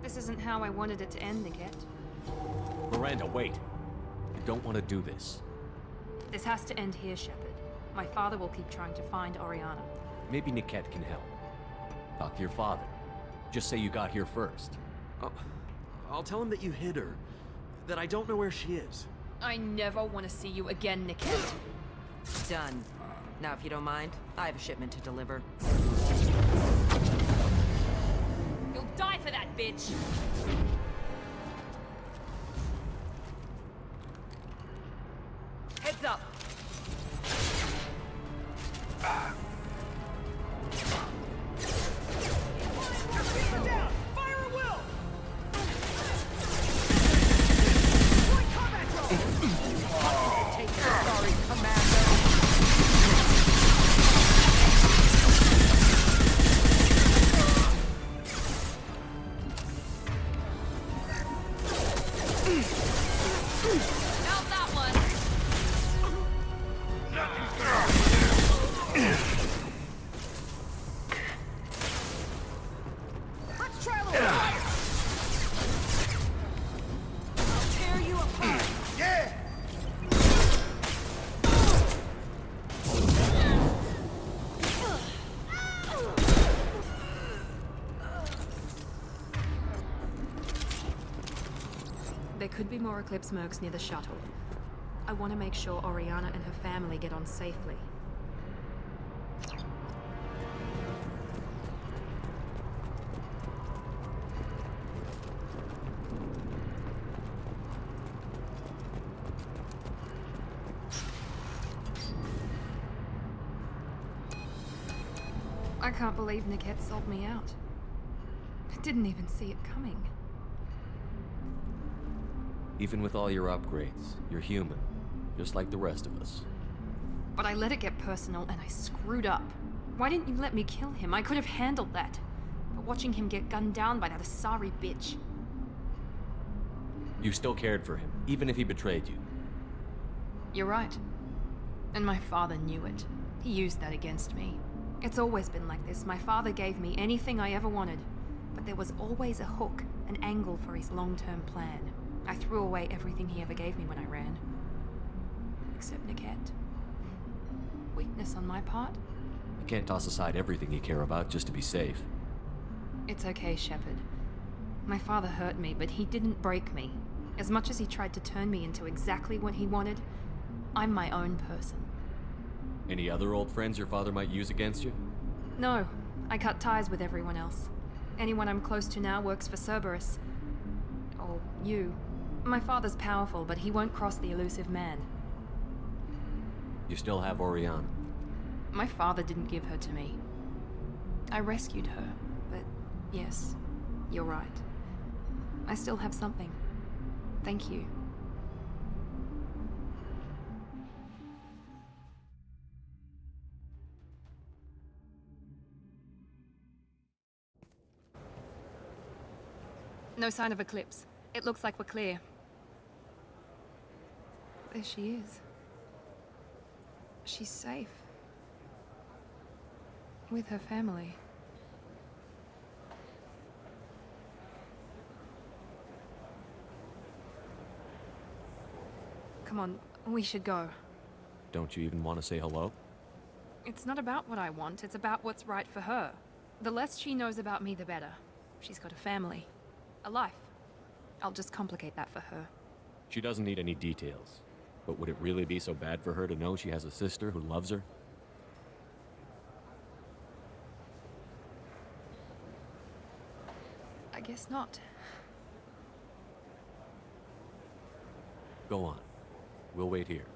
Speaker 13: This isn't how I wanted it to end, Niket.
Speaker 6: Miranda, wait. You don't want to do this.
Speaker 13: This has to end here, Shepard. My father will keep trying to find Oriana.
Speaker 6: Maybe Niket can help. Talk to your father. Just say you got here first.
Speaker 7: I'll tell him that you hid her. That I don't know where she is.
Speaker 13: I never want to see you again, Niket.
Speaker 14: Done. Now, if you don't mind, I have a shipment to deliver.
Speaker 13: You'll die for that, bitch!
Speaker 14: Heads up!
Speaker 16: Down! Fire at will! Take
Speaker 13: How's that one?
Speaker 16: Let's try a little fire! I'll tear you apart!
Speaker 5: Yeah!
Speaker 13: There could be more Eclipse mercs near the shuttle. I want to make sure Oriana and her family get on safely. I can't believe Niket sold me out. I didn't even see it coming.
Speaker 6: Even with all your upgrades, you're human, just like the rest of us.
Speaker 13: But I let it get personal and I screwed up. Why didn't you let me kill him? I could have handled that. But watching him get gunned down by that Asari bitch.
Speaker 6: You still cared for him, even if he betrayed you.
Speaker 13: You're right. And my father knew it. He used that against me. It's always been like this. My father gave me anything I ever wanted. But there was always a hook, an angle for his long-term plan. I threw away everything he ever gave me when I ran. Except Niket. Weakness on my part?
Speaker 6: You can't toss aside everything you care about just to be safe.
Speaker 13: It's okay, Shepard. My father hurt me, but he didn't break me. As much as he tried to turn me into exactly what he wanted, I'm my own person.
Speaker 6: Any other old friends your father might use against you?
Speaker 13: No, I cut ties with everyone else. Anyone I'm close to now works for Cerberus. Or you. My father's powerful, but he won't cross the Illusive Man.
Speaker 6: You still have Oriana.
Speaker 13: My father didn't give her to me. I rescued her, but yes, you're right. I still have something. Thank you. No sign of Eclipse. It looks like we're clear. There she is. She's safe. With her family. Come on, we should go.
Speaker 6: Don't you even want to say hello?
Speaker 13: It's not about what I want, it's about what's right for her. The less she knows about me, the better. She's got a family. A life. I'll just complicate that for her.
Speaker 6: She doesn't need any details. But would it really be so bad for her to know she has a sister who loves her?
Speaker 13: I guess not.
Speaker 6: Go on. We'll wait here.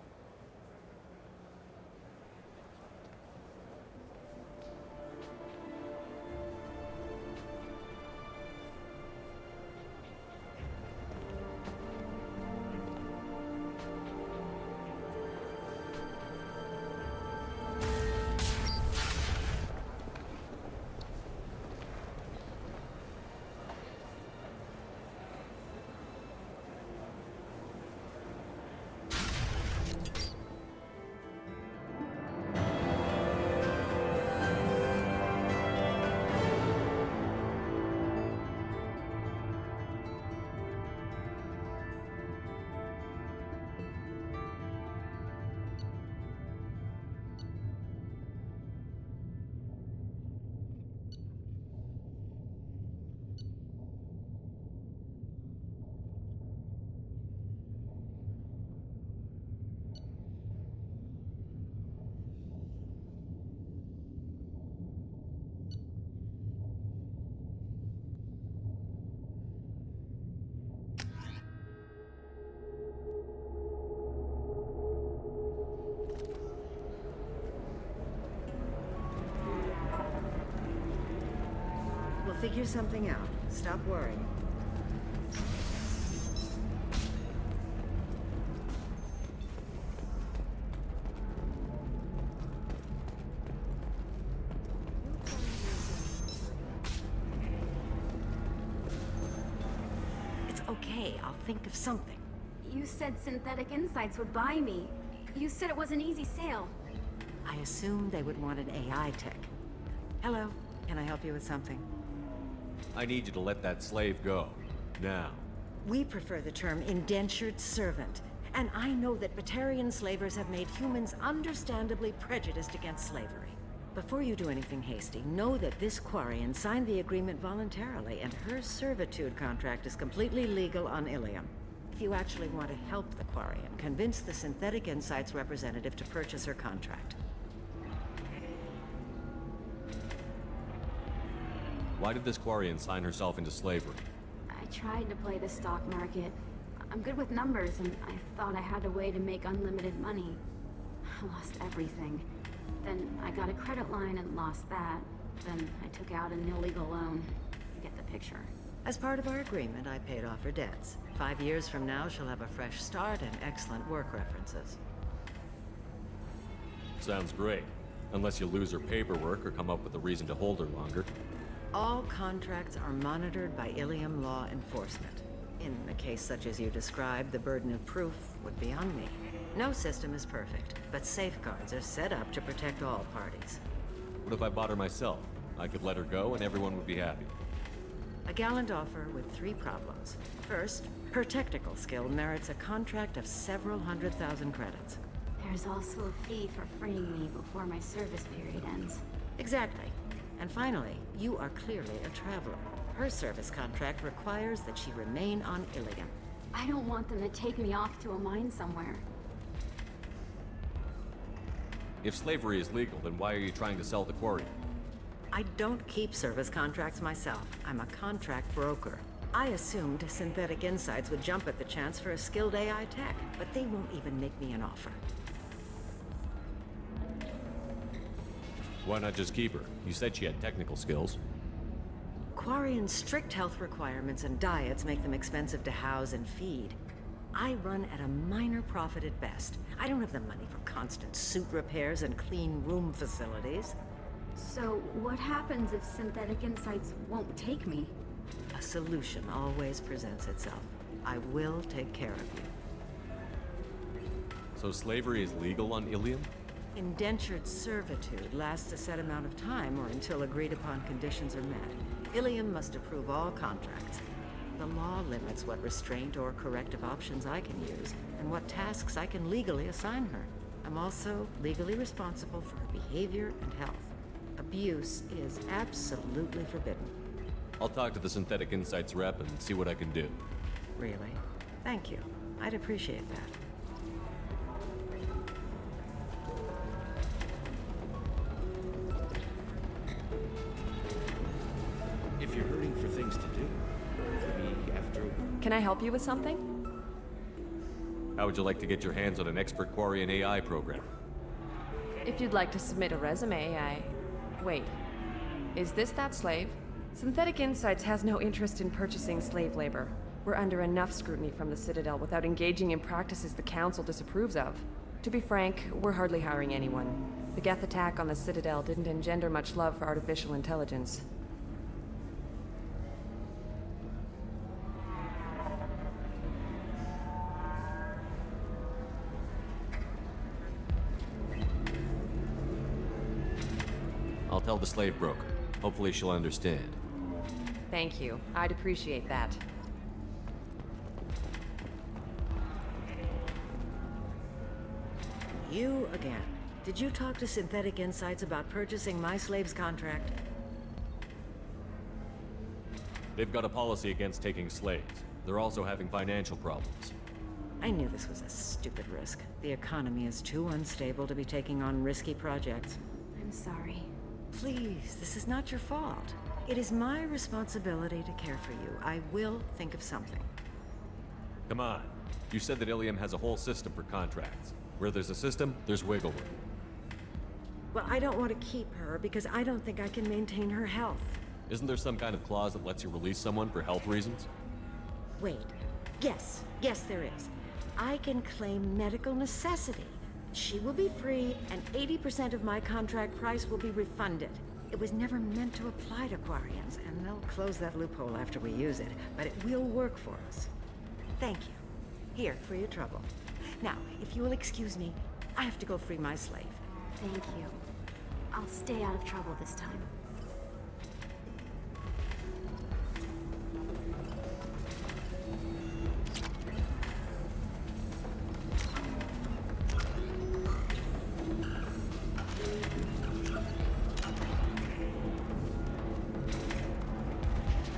Speaker 1: We'll figure something out. Stop worrying. It's
Speaker 16: Okay, I'll think of something.
Speaker 20: You said Synthetic Insights would buy me. You said it was an easy sale.
Speaker 16: I assumed they would want an AI tech. Hello, can I help you with something?
Speaker 6: I need you to let that slave go. Now.
Speaker 16: We prefer the term indentured servant. And I know that Batarian slavers have made humans understandably prejudiced against slavery. Before you do anything hasty, know that this Quarian signed the agreement voluntarily, and her servitude contract is completely legal on Ilium. If you actually want to help the Quarian, convince the Synthetic Insights representative to purchase her contract.
Speaker 6: Why did this Quarian sign herself into slavery?
Speaker 20: I tried to play the stock market. I'm good with numbers, and I thought I had a way to make unlimited money. I lost everything. Then I got a credit line and lost that. Then I took out an illegal loan. You get the picture.
Speaker 16: As part of our agreement, I paid off her debts. 5 years from now, she'll have a fresh start and excellent work references.
Speaker 6: Sounds great. Unless you lose her paperwork or come up with a reason to hold her longer.
Speaker 16: All contracts are monitored by Ilium law enforcement. In a case such as you described, the burden of proof would be on me. No system is perfect, but safeguards are set up to protect all parties.
Speaker 6: What if I bought her myself? I could let her go and everyone would be happy.
Speaker 16: A gallant offer with 3 problems. First, her technical skill merits a contract of several 100,000 credits.
Speaker 20: There's also a fee for freeing me before my service period ends.
Speaker 16: Exactly. And finally, you are clearly a traveler. Her service contract requires that she remain on Ilium.
Speaker 20: I don't want them to take me off to a mine somewhere.
Speaker 6: If slavery is legal, then why are you trying to sell the quarry?
Speaker 16: I don't keep service contracts myself. I'm a contract broker. I assumed Synthetic Insights would jump at the chance for a skilled AI tech, but they won't even make me an offer.
Speaker 6: Why not just keep her? You said she had technical skills.
Speaker 16: Quarian's strict health requirements and diets make them expensive to house and feed. I run at a minor profit at best. I don't have the money for constant suit repairs and clean room facilities.
Speaker 20: So, what happens if Synthetic Insights won't take me?
Speaker 16: A solution always presents itself. I will take care of you.
Speaker 6: So slavery is legal on Ilium?
Speaker 16: Indentured servitude lasts a set amount of time or until agreed upon conditions are met. Ilium must approve all contracts. The law limits what restraint or corrective options I can use, and what tasks I can legally assign her. I'm also legally responsible for her behavior and health. Abuse is absolutely forbidden.
Speaker 6: I'll talk to the Synthetic Insights rep and see what I can do.
Speaker 16: Really? Thank you. I'd appreciate that.
Speaker 11: If you're hurting for things to do, maybe after...
Speaker 4: Can I help you with something?
Speaker 6: How would you like to get your hands on an expert Quarian AI program?
Speaker 4: If you'd like to submit a resume, Wait. Is this that slave? Synthetic Insights has no interest in purchasing slave labor. We're under enough scrutiny from the Citadel without engaging in practices the Council disapproves of. To be frank, we're hardly hiring anyone. The Geth attack on the Citadel didn't engender much love for artificial intelligence.
Speaker 6: I'll tell the slave broker. Hopefully she'll understand.
Speaker 4: Thank you. I'd appreciate that.
Speaker 16: You again. Did you talk to Synthetic Insights about purchasing my slave's contract?
Speaker 6: They've got a policy against taking slaves. They're also having financial problems.
Speaker 16: I knew this was a stupid risk. The economy is too unstable to be taking on risky projects.
Speaker 20: I'm sorry.
Speaker 16: Please, this is not your fault. It is my responsibility to care for you. I will think of something.
Speaker 6: Come on. You said that Ilium has a whole system for contracts. Where there's a system, there's wiggle room.
Speaker 16: Well, I don't want to keep her because I don't think I can maintain her health.
Speaker 6: Isn't there some kind of clause that lets you release someone for health reasons?
Speaker 16: Wait. Yes, there is. I can claim medical necessity. She will be free, and 80% of my contract price will be refunded. It was never meant to apply to Quarians, and they'll close that loophole after we use it, but it will work for us. Thank you. Here, for your trouble. Now, if you will excuse me, I have to go free my slave.
Speaker 20: Thank you. I'll stay out of trouble this time.